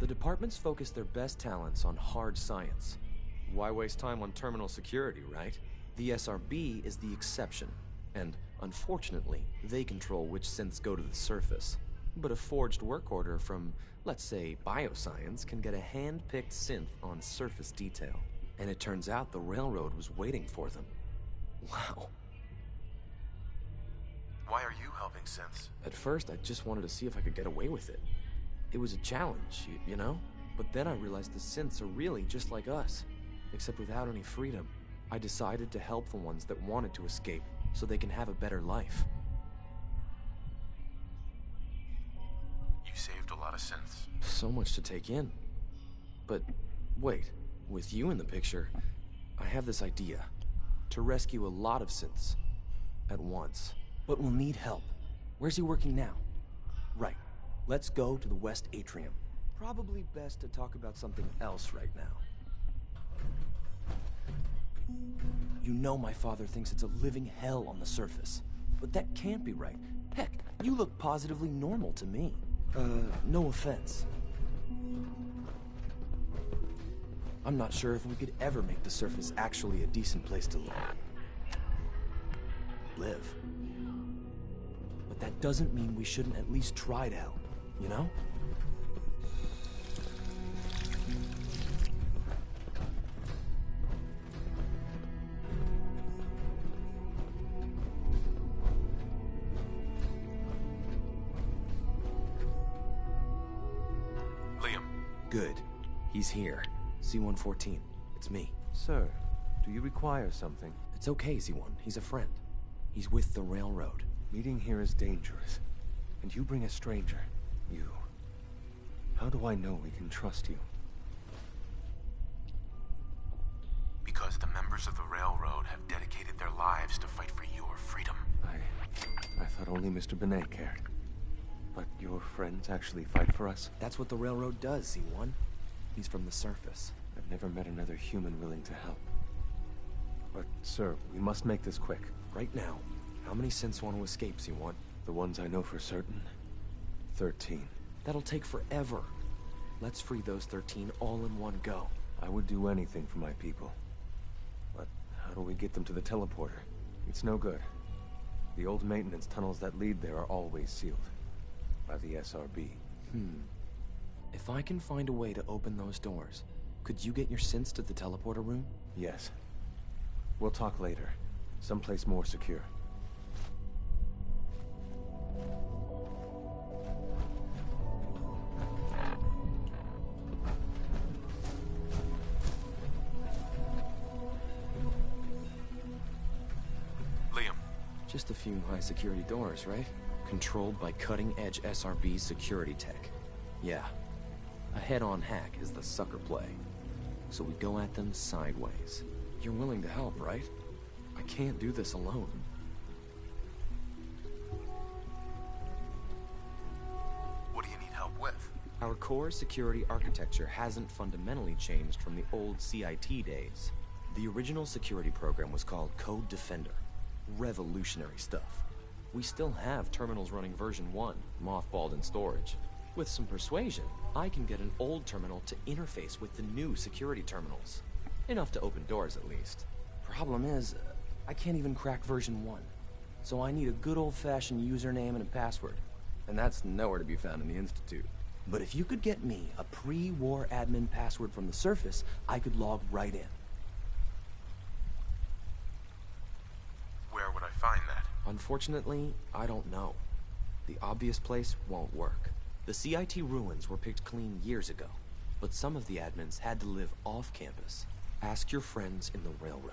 The departments focus their best talents on hard science. Why waste time on terminal security, right? The SRB is the exception, and unfortunately, they control which synths go to the surface. But a forged work order from, let's say, bioscience can get a hand-picked synth on surface detail. And it turns out the railroad was waiting for them. Wow. Why are you helping synths? At first, I just wanted to see if I could get away with it. It was a challenge, you know? But then I realized the synths are really just like us, except without any freedom. I decided to help the ones that wanted to escape, so they can have a better life. You saved a lot of synths. So much to take in. But wait, with you in the picture, I have this idea. To rescue a lot of synths at once. But we'll need help. Where's he working now? Right. Let's go to the West Atrium. Probably best to talk about something else right now. You know my father thinks it's a living hell on the surface. But that can't be right. Heck, you look positively normal to me. No offense. I'm not sure if we could ever make the surface actually a decent place to live. But that doesn't mean we shouldn't at least try to help, you know? Liam. Good. He's here. C-114. It's me. Sir, do you require something? It's okay, Z-1. He's a friend. He's with the railroad. Meeting here is dangerous. And you bring a stranger. You. How do I know we can trust you? Because the members of the railroad have dedicated their lives to fight for your freedom. I thought only Mr. Benet cared. But your friends actually fight for us? That's what the railroad does, Z-1. He's from the surface. I've never met another human willing to help. But, sir, we must make this quick. Right now. How many synths want to escape, Z-1? The ones I know for certain? 13. That'll take forever. Let's free those 13 all in one go. I would do anything for my people. But how do we get them to the teleporter? It's no good. The old maintenance tunnels that lead there are always sealed. By the SRB. If I can find a way to open those doors, could you get your synths to the teleporter room? Yes. We'll talk later. Someplace more secure. Liam. Just a few high security doors, right? Controlled by cutting-edge SRB security tech. Yeah. A head-on hack is the sucker play. So we go at them sideways. You're willing to help, right? I can't do this alone. What do you need help with? Our core security architecture hasn't fundamentally changed from the old CIT days. The original security program was called Code Defender. revolutionary stuff. We still have terminals running version 1, mothballed in storage. With some persuasion, I can get an old terminal to interface with the new security terminals. Enough to open doors, at least. Problem is, I can't even crack version 1. So I need a good old-fashioned username and a password. And that's nowhere to be found in the Institute. But if you could get me a pre-war admin password from the surface, I could log right in. Where would I find that? Unfortunately, I don't know. The obvious place won't work. The CIT ruins were picked clean years ago, but some of the admins had to live off campus. Ask your friends in the railroad.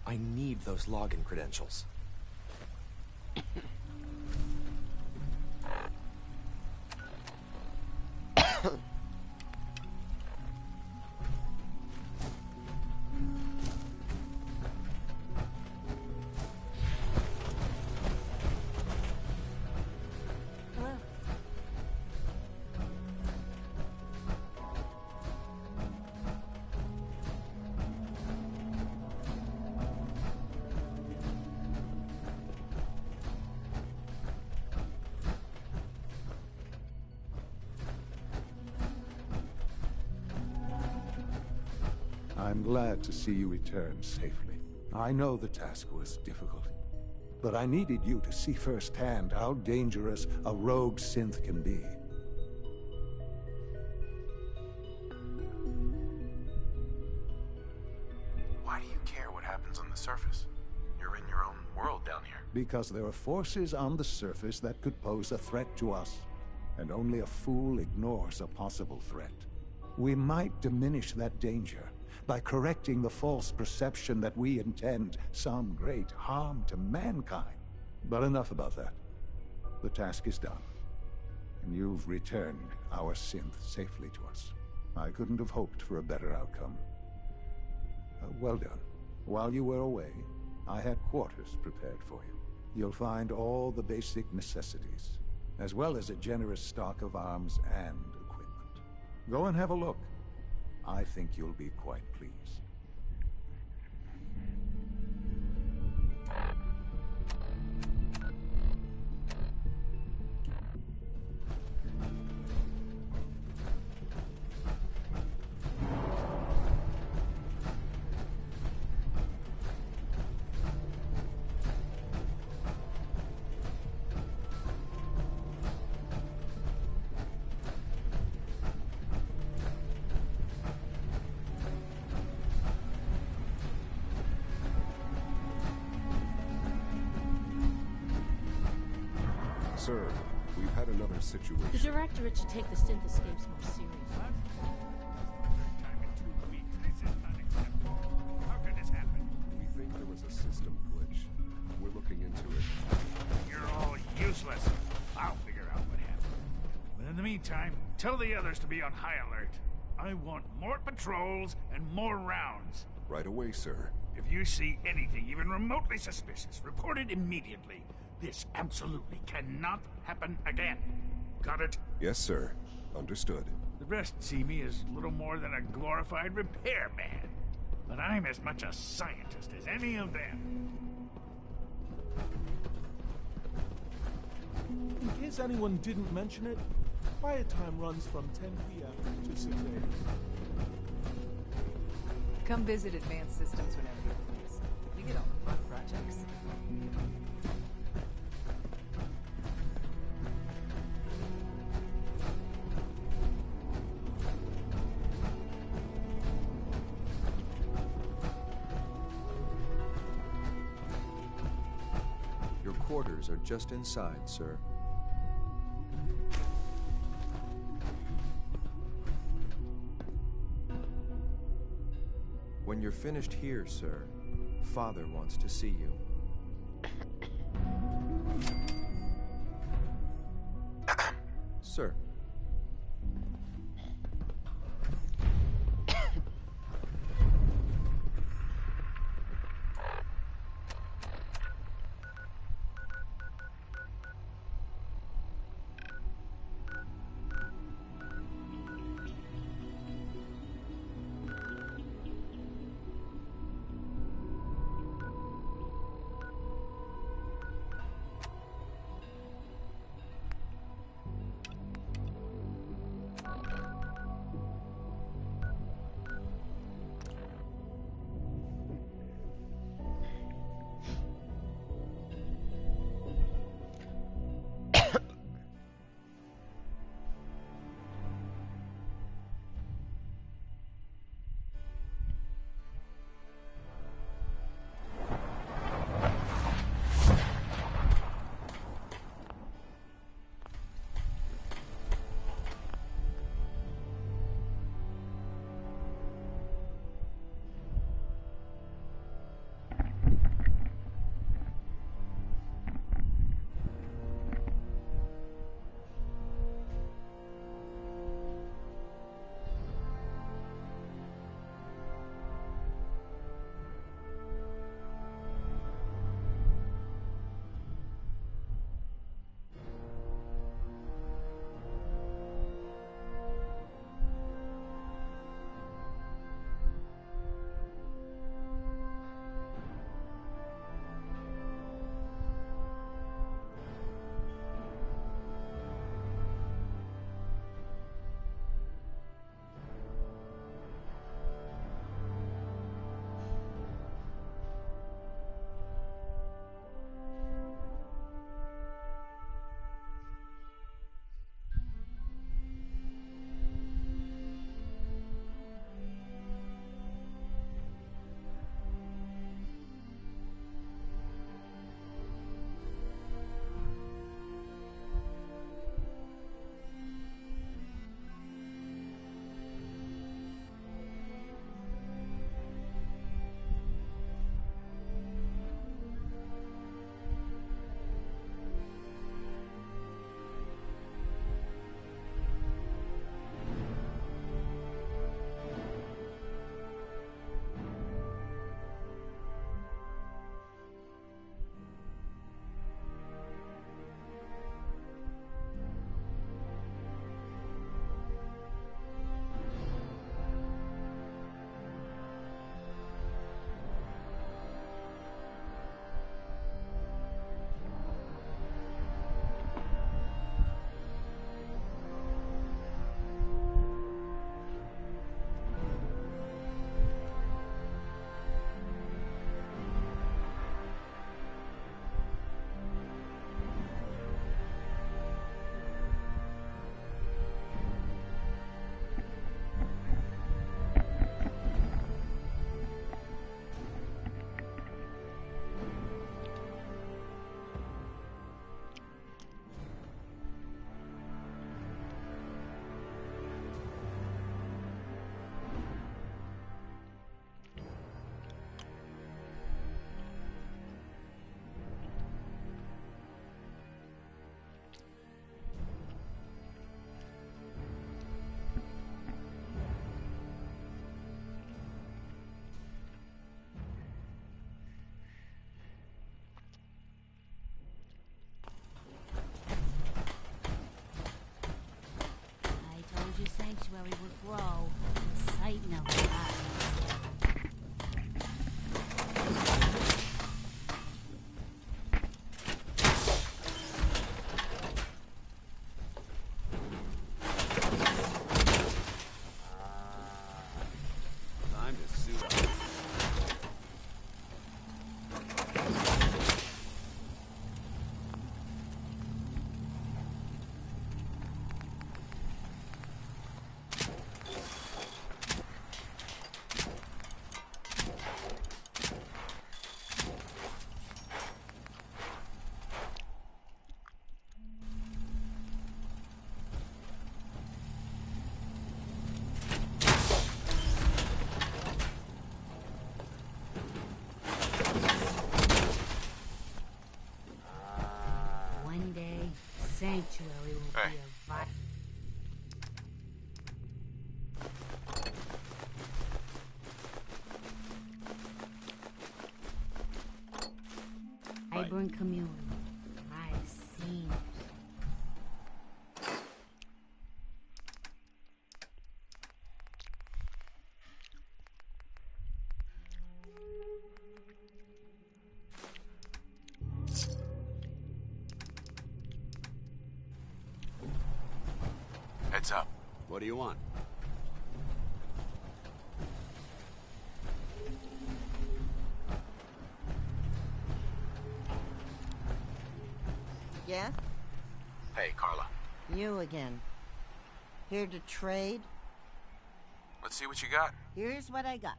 I need those login credentials. I'm glad to see you return safely. I know the task was difficult, but I needed you to see firsthand how dangerous a rogue synth can be. Why do you care what happens on the surface? You're in your own world down here. Because there are forces on the surface that could pose a threat to us, and only a fool ignores a possible threat. We might diminish that danger by correcting the false perception that we intend some great harm to mankind. But enough about that. The task is done, and you've returned our synth safely to us. I couldn't have hoped for a better outcome. Well done. While you were away, I had quarters prepared for you. You'll find all the basic necessities, as well as a generous stock of arms and equipment. Go and have a look. I think you'll be quite pleased. Sir, we've had another situation. The Directorate should take the synth escapes more seriously. How could this happen? We think there was a system glitch. We're looking into it. You're all useless. I'll figure out what happened. But in the meantime, tell the others to be on high alert. I want more patrols and more rounds. Right away, sir. If you see anything even remotely suspicious, report it immediately. This absolutely cannot happen again. Got it? Yes, sir. Understood. The rest see me as little more than a glorified repairman. But I'm as much a scientist as any of them. In case anyone didn't mention it, quiet time runs from 10 p.m. to 6 a.m. Come visit Advanced Systems whenever you please. We get all the fun projects. Your quarters are just inside, sir. When you're finished here, sir, Father wants to see you. Sir. One day, Sanctuary will be a vibrant community. I've seen it. Heads up. What do you want? Yeah? Hey, Carla. You again. Here to trade? Let's see what you got. Here's what I got.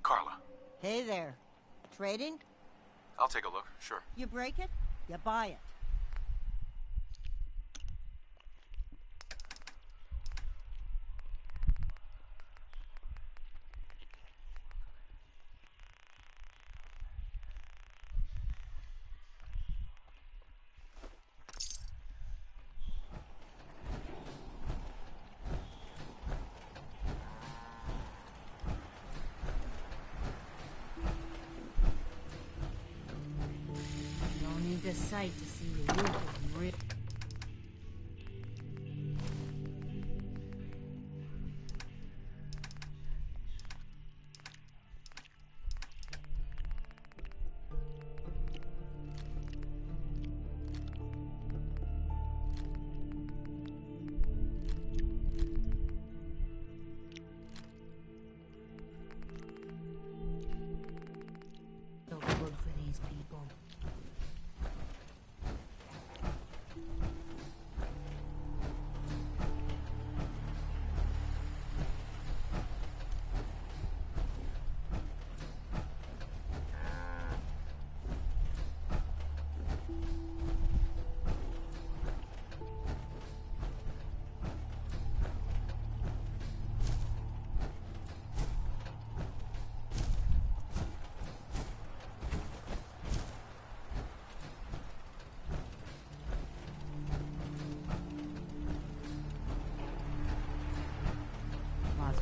Carla. Hey there. Trading? I'll take a look, sure. You break it, you buy it. The sight to see the roof of real. So good for these people.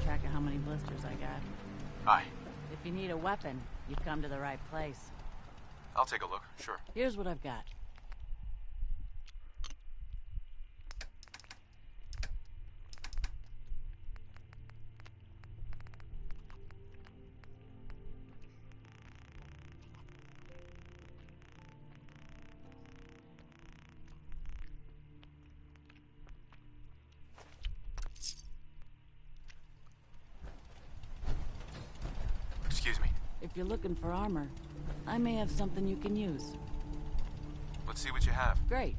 Track of how many blisters I got. Hi. If you need a weapon, you've come to the right place. I'll take a look, sure. Here's what I've got. Excuse me. If you're looking for armor, I may have something you can use. Let's see what you have. Great.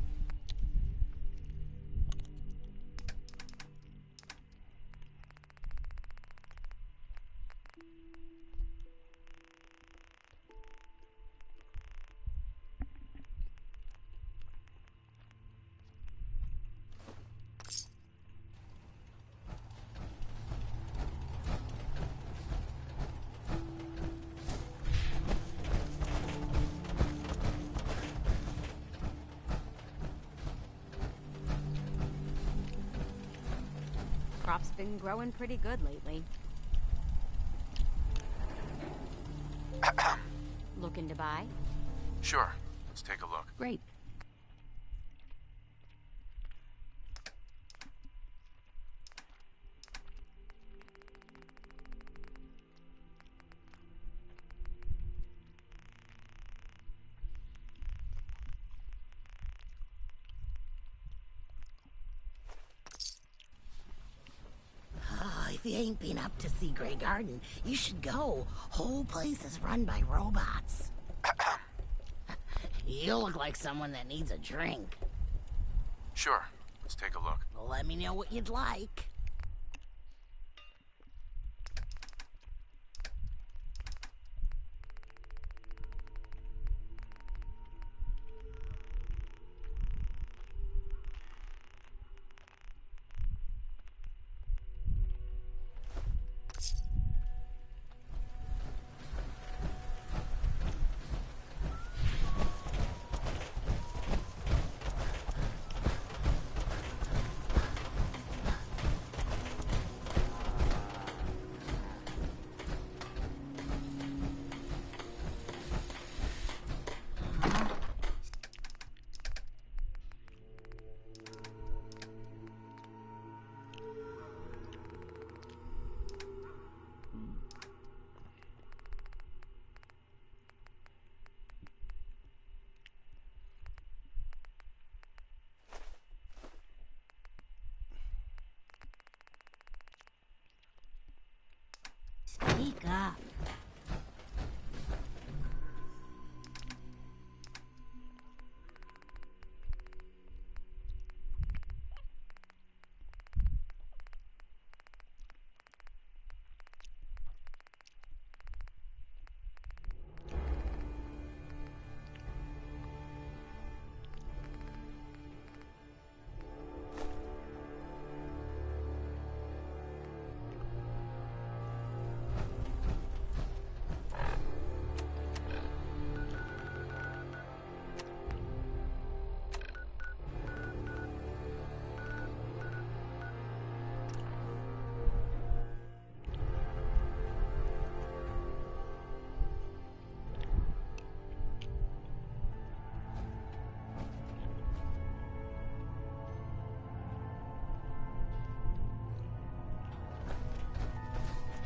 Crop's been growing pretty good lately. Looking to buy? Sure. Let's take a look. Great. If you ain't been up to see Grey Garden, you should go. Whole place is run by robots. You look like someone that needs a drink. Sure. Let's take a look. Well, let me know what you'd like. Speak up.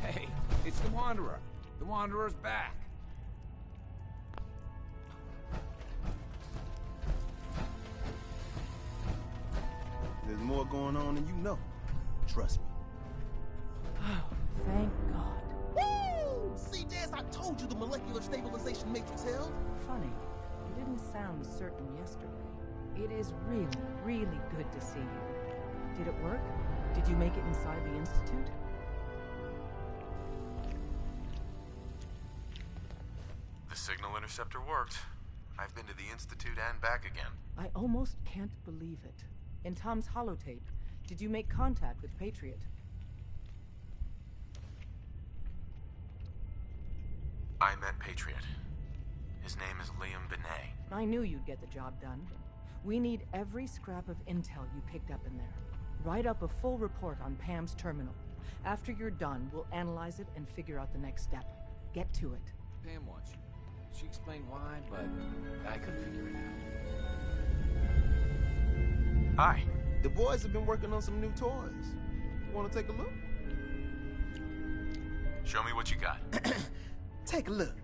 Hey, it's the Wanderer. The Wanderer's back. There's more going on than you know. Trust me. Oh, thank God. Woo! See, Jazz, I told you the molecular stabilization matrix held. Funny, you didn't sound certain yesterday. It is really, really good to see you. Did it work? Did you make it inside the Institute? The signal interceptor worked. I've been to the Institute and back again. I almost can't believe it. In Tom's holotape, did you make contact with Patriot? I met Patriot. His name is Liam Benet. I knew you'd get the job done. We need every scrap of intel you picked up in there. Write up a full report on Pam's terminal. After you're done, we'll analyze it and figure out the next step. Get to it. Pam wants you. She explained why, but I couldn't figure it out. Hi. The boys have been working on some new toys. You want to take a look? Show me what you got. Take a look.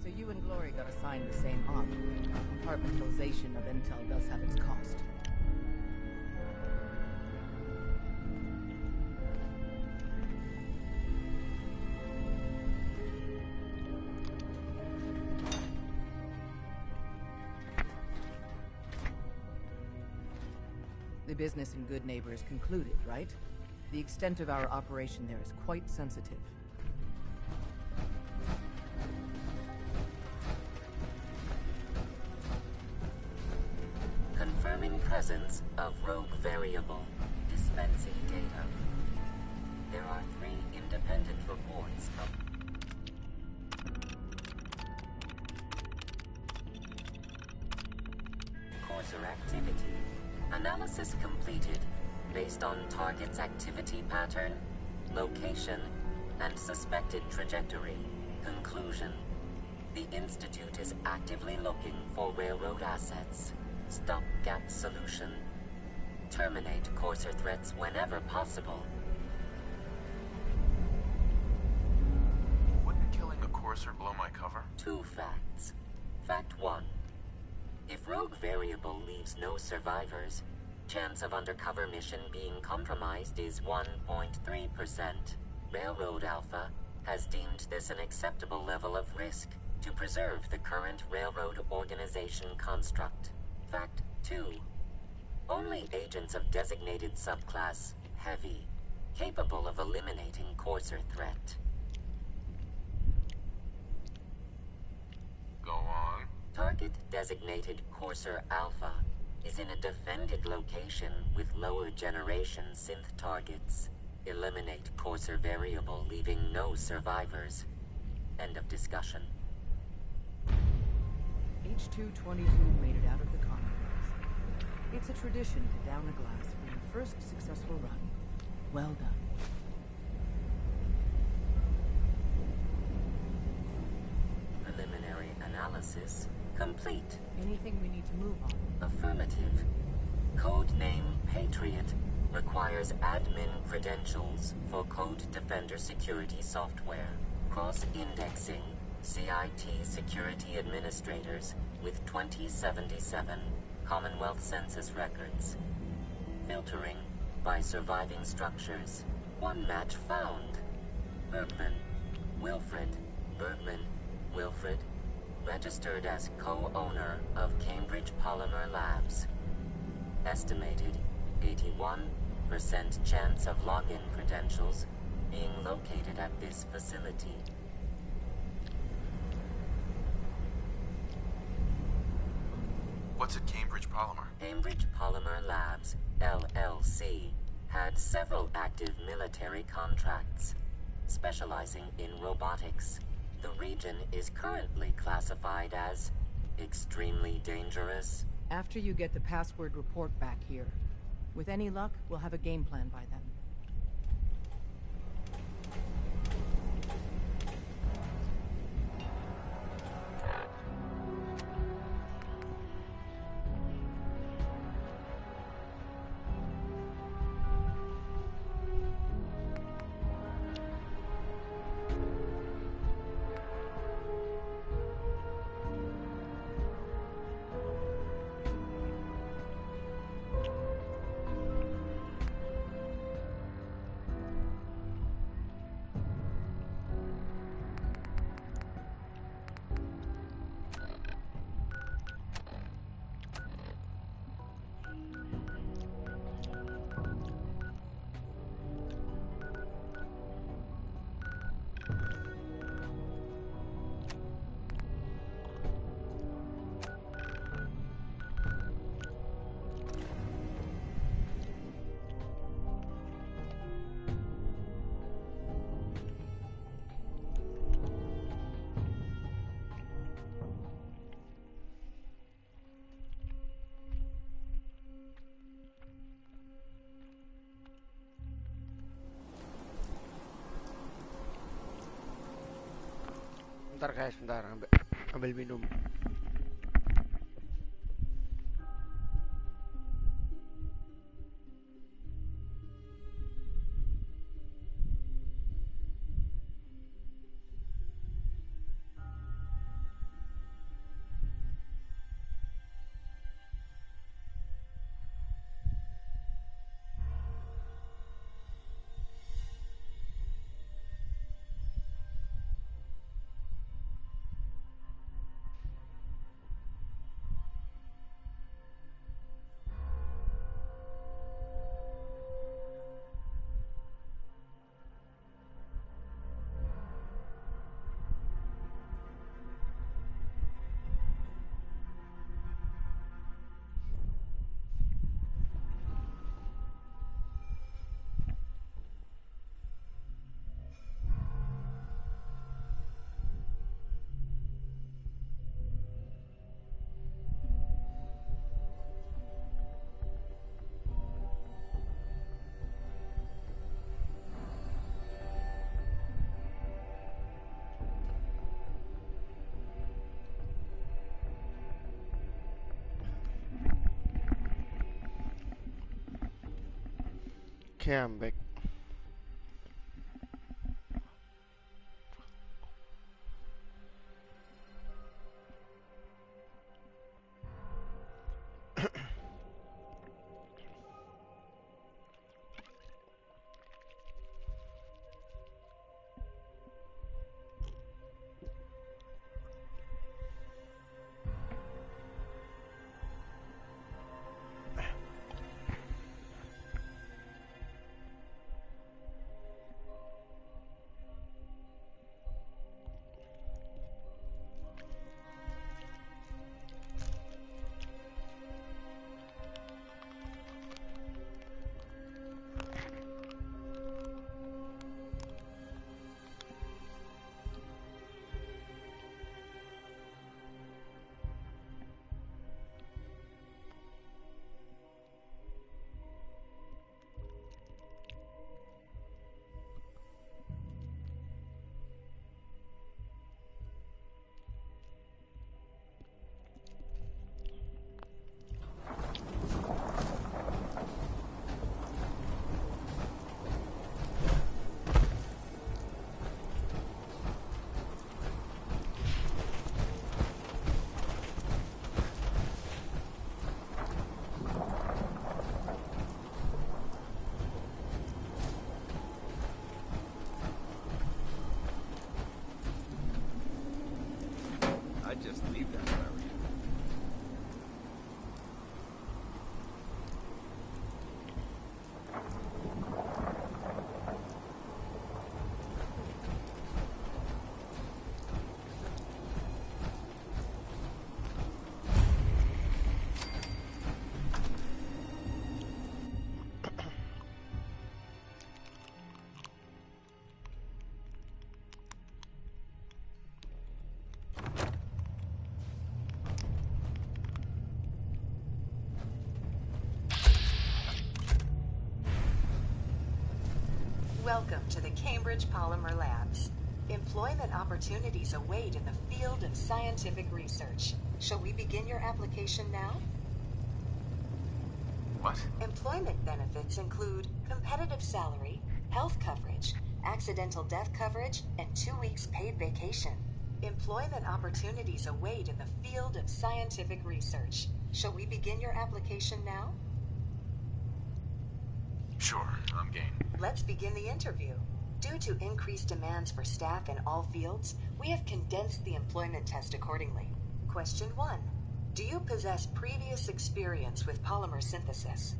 So you and Glory got assigned the same op. Compartmentalization of intel does have its cost. The business in Good Neighbor is concluded, right? The extent of our operation there is quite sensitive. Confirming presence of rogue variable. dispensing data. There are 3 independent reports of Courser activity. Analysis completed based on target's activity pattern, location, and suspected trajectory. Conclusion. The Institute is actively looking for railroad assets. Stopgap solution. Terminate Courser threats whenever possible. Wouldn't killing a Courser blow my cover? 2 facts. Fact 1. If Rogue Variable leaves no survivors, chance of undercover mission being compromised is 1.3%. Railroad Alpha has deemed this an acceptable level of risk to preserve the current railroad organization construct. Fact 2. Only agents of designated subclass Heavy, capable of eliminating Courser threat. Go on. Target designated Courser Alpha is in a defended location with lower generation synth targets. Eliminate Courser Variable, leaving no survivors. End of discussion. H-222 made it out of the complex. It's a tradition to down a glass for your first successful run. Well done. Preliminary analysis complete. Anything we need to move on? Affirmative. Codename Patriot requires admin credentials for Code Defender security software. Cross-indexing CIT security administrators with 2077 Commonwealth Census records. Filtering by surviving structures. 1 match found. Bergman. Wilfred. Bergman. Wilfred. Registered as co-owner of Cambridge Polymer Labs. Estimated 81% chance of login credentials being located at this facility. What's at Cambridge Polymer? Cambridge Polymer Labs, LLC, had several active military contracts, specializing in robotics. The region is currently classified as extremely dangerous. After you get the password report back here. With any luck, we'll have a game plan by then. Bentar guys, bentar ambil minum. Okay, I'm back. I'd just leave that if I were you. Welcome to the Cambridge Polymer Labs. Employment opportunities await in the field of scientific research. Shall we begin your application now? What? Employment benefits include competitive salary, health coverage, accidental death coverage, and 2 weeks paid vacation. Employment opportunities await in the field of scientific research. Shall we begin your application now? Sure, I'm game. Let's begin the interview. Due to increased demands for staff in all fields, we have condensed the employment test accordingly. Question 1. Do you possess previous experience with polymer synthesis?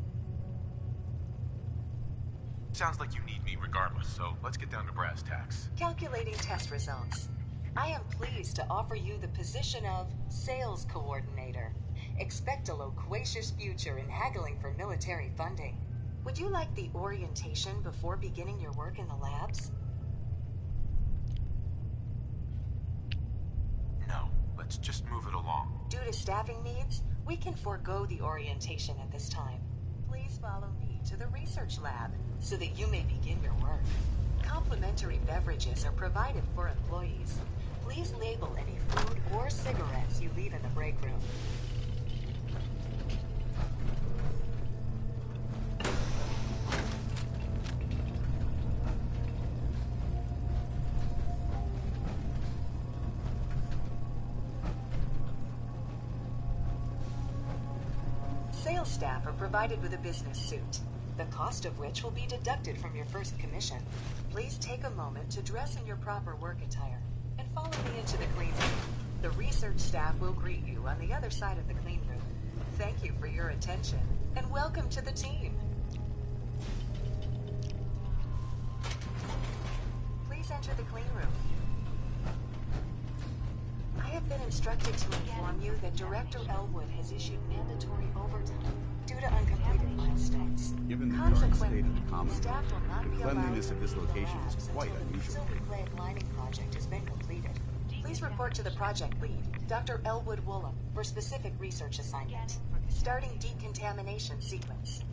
Sounds like you need me regardless, so let's get down to brass tacks. Calculating test results. I am pleased to offer you the position of sales coordinator. Expect a loquacious future in haggling for military funding. Would you like the orientation before beginning your work in the labs? No, let's just move it along. Due to staffing needs, we can forego the orientation at this time. Please follow me to the research lab so that you may begin your work. Complimentary beverages are provided for employees. Please label any food or cigarettes you leave in the break room. Sales staff are provided with a business suit, the cost of which will be deducted from your first commission. Please take a moment to dress in your proper work attire and follow me into the clean room. The research staff will greet you on the other side of the clean room. Thank you for your attention and welcome to the team. Please enter the clean room. I have been instructed to inform you that Director Elwood has issued mandatory overtime due to uncompleted milestones. Given the current state Consequently, of the common, staff will not the be allowed cleanliness to of this leave the location is labs quite until the unusual. silver-clad lining project has been completed. Please report to the project lead, Dr. Elwood Woolham, for specific research assignment. Starting decontamination sequence.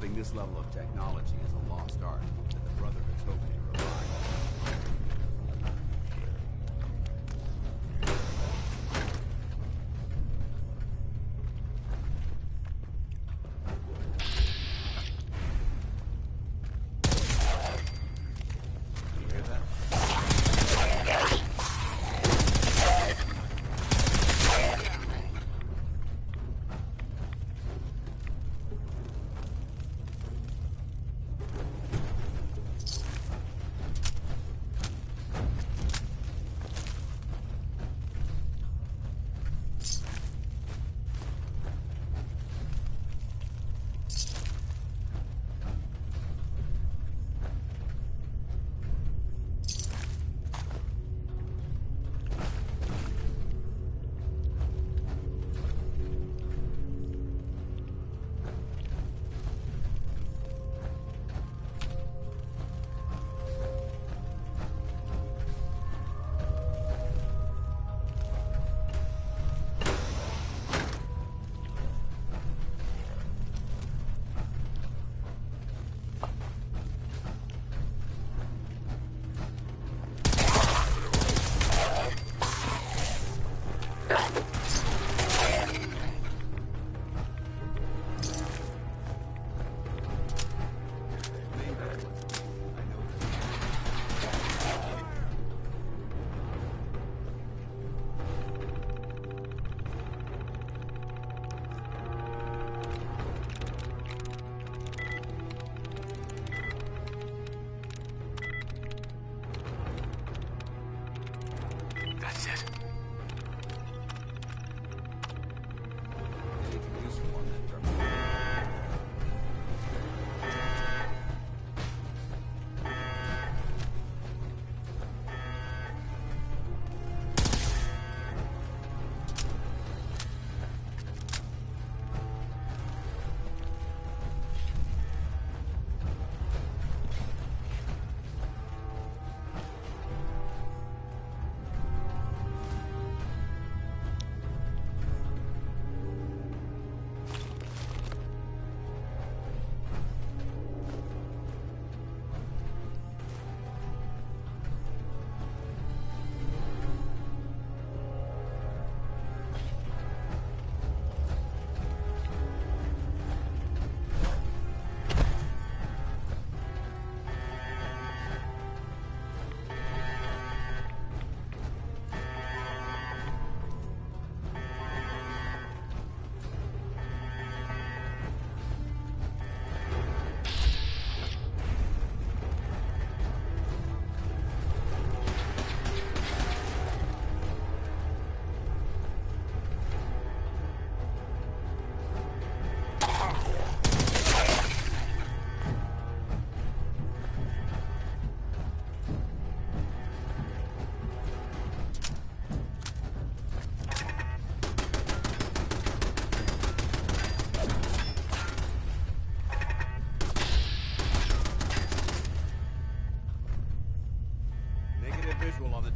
Developing this level of technology is a lost art that the Brotherhood's hoping to revive.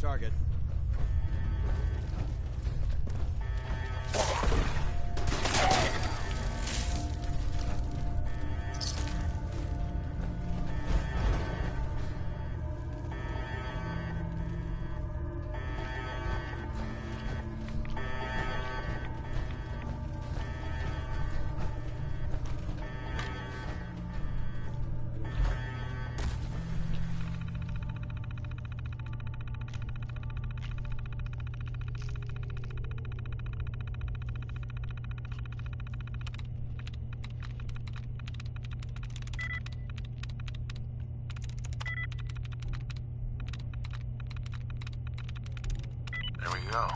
Target. There we go.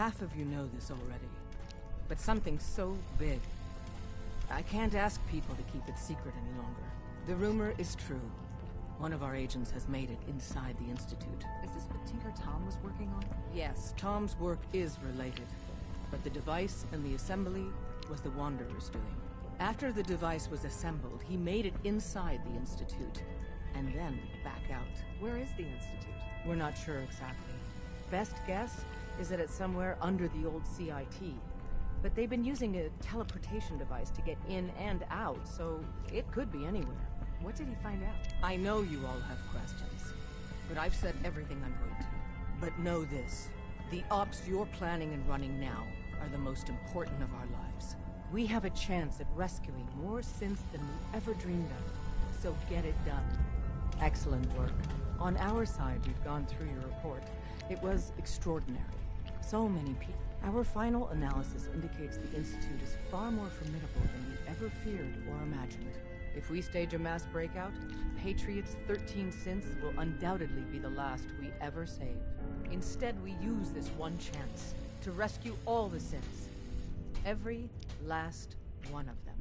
Half of you know this already. But something so big, I can't ask people to keep it secret any longer. The rumor is true. One of our agents has made it inside the Institute. Is this what Tinker Tom was working on? Yes, Tom's work is related. But the device and the assembly was the Wanderer's doing. After the device was assembled, he made it inside the Institute, and then back out. Where is the Institute? We're not sure exactly. Best guess is that it's somewhere under the old CIT. But they've been using a teleportation device to get in and out, so it could be anywhere. What did he find out? I know you all have questions, but I've said everything I'm going to. But know this, the ops you're planning and running now are the most important of our lives. We have a chance at rescuing more synths than we ever dreamed of, so get it done. Excellent work. On our side, we've gone through your report. It was extraordinary. So many people. Our final analysis indicates the Institute is far more formidable than we ever feared or imagined. If we stage a mass breakout, Patriot's 13 synths will undoubtedly be the last we ever save. Instead, we use this one chance to rescue all the synths. Every last one of them.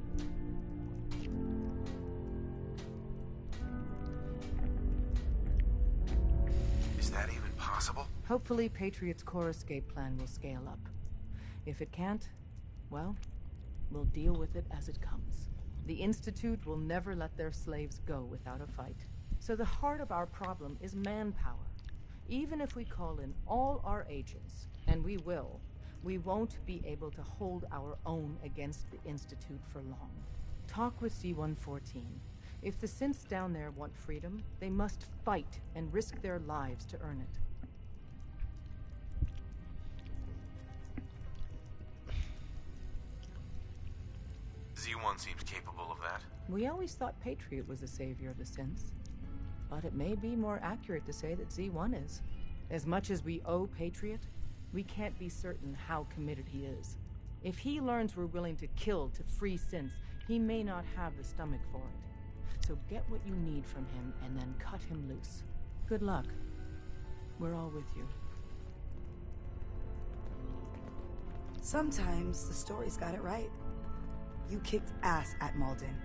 Is that even possible? Hopefully, Patriot's core escape plan will scale up. If it can't, well, we'll deal with it as it comes. The Institute will never let their slaves go without a fight. So the heart of our problem is manpower. Even if we call in all our agents, and we will, we won't be able to hold our own against the Institute for long. Talk with C-114. If the synths down there want freedom, they must fight and risk their lives to earn it. Z1 seems capable of that. We always thought Patriot was the savior of the synths. But it may be more accurate to say that Z1 is. As much as we owe Patriot, we can't be certain how committed he is. If he learns we're willing to kill to free synths, he may not have the stomach for it. So get what you need from him and then cut him loose. Good luck. We're all with you. Sometimes the story's got it right. You kicked ass at Malden.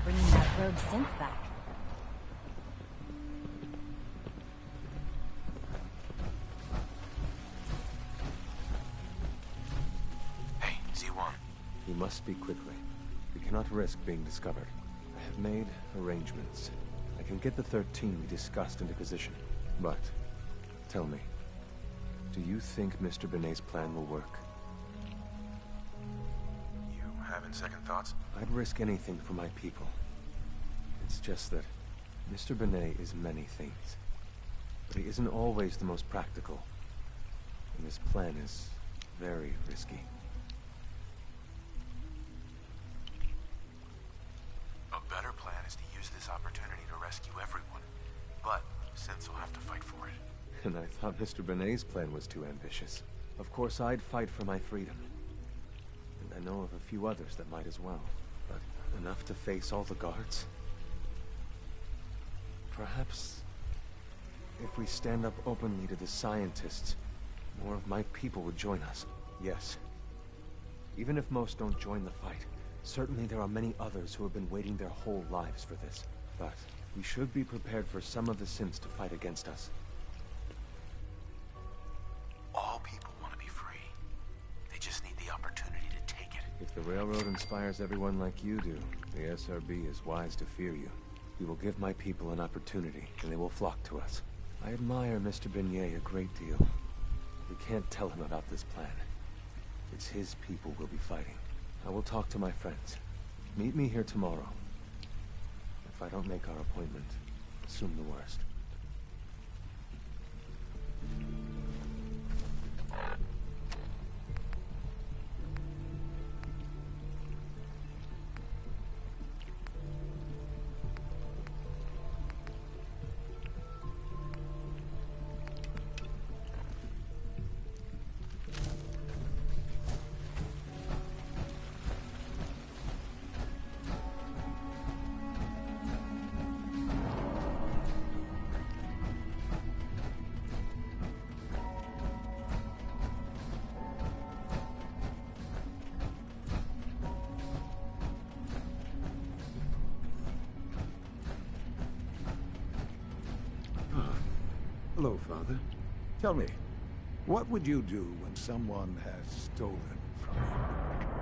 Bringing that rogue synth back. Hey, Z1. We must speak quickly. We cannot risk being discovered. I have made arrangements. I can get the 13 we discussed into position. But, tell me, do you think Mr. Benet's plan will work? You having second thoughts? I'd risk anything for my people. It's just that Mr. Benet is many things. But he isn't always the most practical. And this plan is very risky. A better plan is to use this opportunity to rescue everyone. But Synths will have to fight for it. And I thought Mr. Benet's plan was too ambitious. Of course, I'd fight for my freedom. And I know of a few others that might as well. But enough to face all the guards? Perhaps if we stand up openly to the scientists, more of my people would join us. Yes. Even if most don't join the fight, certainly there are many others who have been waiting their whole lives for this. But we should be prepared for some of the Synths to fight against us. All people want to be free. They just need the opportunity to take it. If the Railroad inspires everyone like you do, the SRB is wise to fear you. We will give my people an opportunity, and they will flock to us. I admire Mr. Benet a great deal. We can't tell him about this plan. It's his people we'll be fighting. I will talk to my friends. Meet me here tomorrow. If I don't make our appointment, assume the worst. Hello, Father. Tell me, what would you do when someone has stolen from you?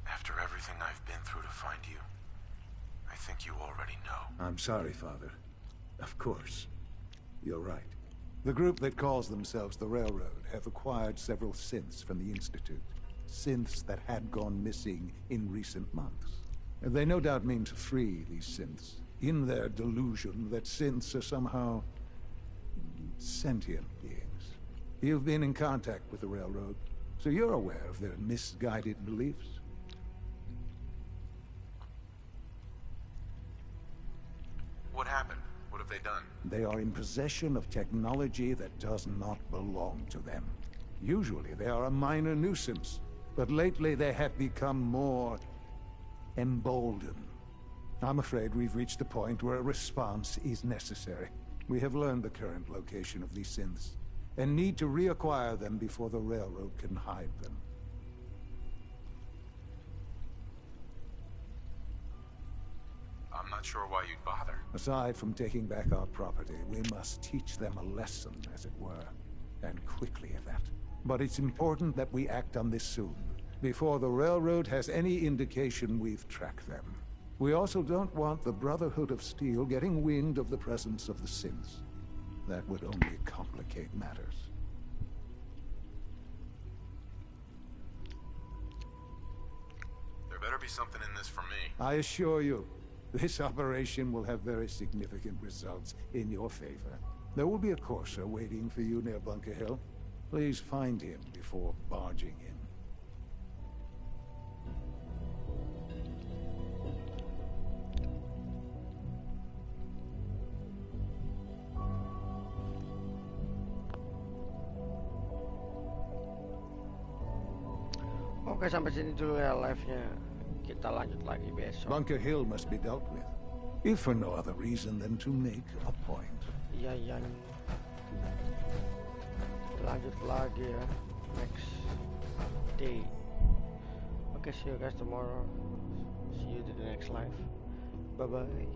After everything I've been through to find you, I think you already know. I'm sorry, Father. Of course. You're right. The group that calls themselves the Railroad have acquired several synths from the Institute. Synths that had gone missing in recent months. They no doubt mean to free these synths, in their delusion that synths are somehow sentient beings. You've been in contact with the Railroad, so you're aware of their misguided beliefs. What happened? What have they done? They are in possession of technology that does not belong to them. Usually they are a minor nuisance, but lately they have become more emboldened. I'm afraid we've reached the point where a response is necessary. We have learned the current location of these synths, and need to reacquire them before the Railroad can hide them. I'm not sure why you'd bother. Aside from taking back our property, we must teach them a lesson, as it were, and quickly at that. But it's important that we act on this soon, before the Railroad has any indication we've tracked them. We also don't want the Brotherhood of Steel getting wind of the presence of the synths. That would only complicate matters. There better be something in this for me. I assure you, this operation will have very significant results in your favor. There will be a courser waiting for you near Bunker Hill. Please find him before barging in. Oke, sampai sini dulu ya live-nya. Kita lanjut lagi besok. Bunker Hill must be dealt with, if for no other reason than to make a point. Iya. Lanjut lagi ya. Next day. Okay, see you guys tomorrow. See you to the next live. Bye-bye.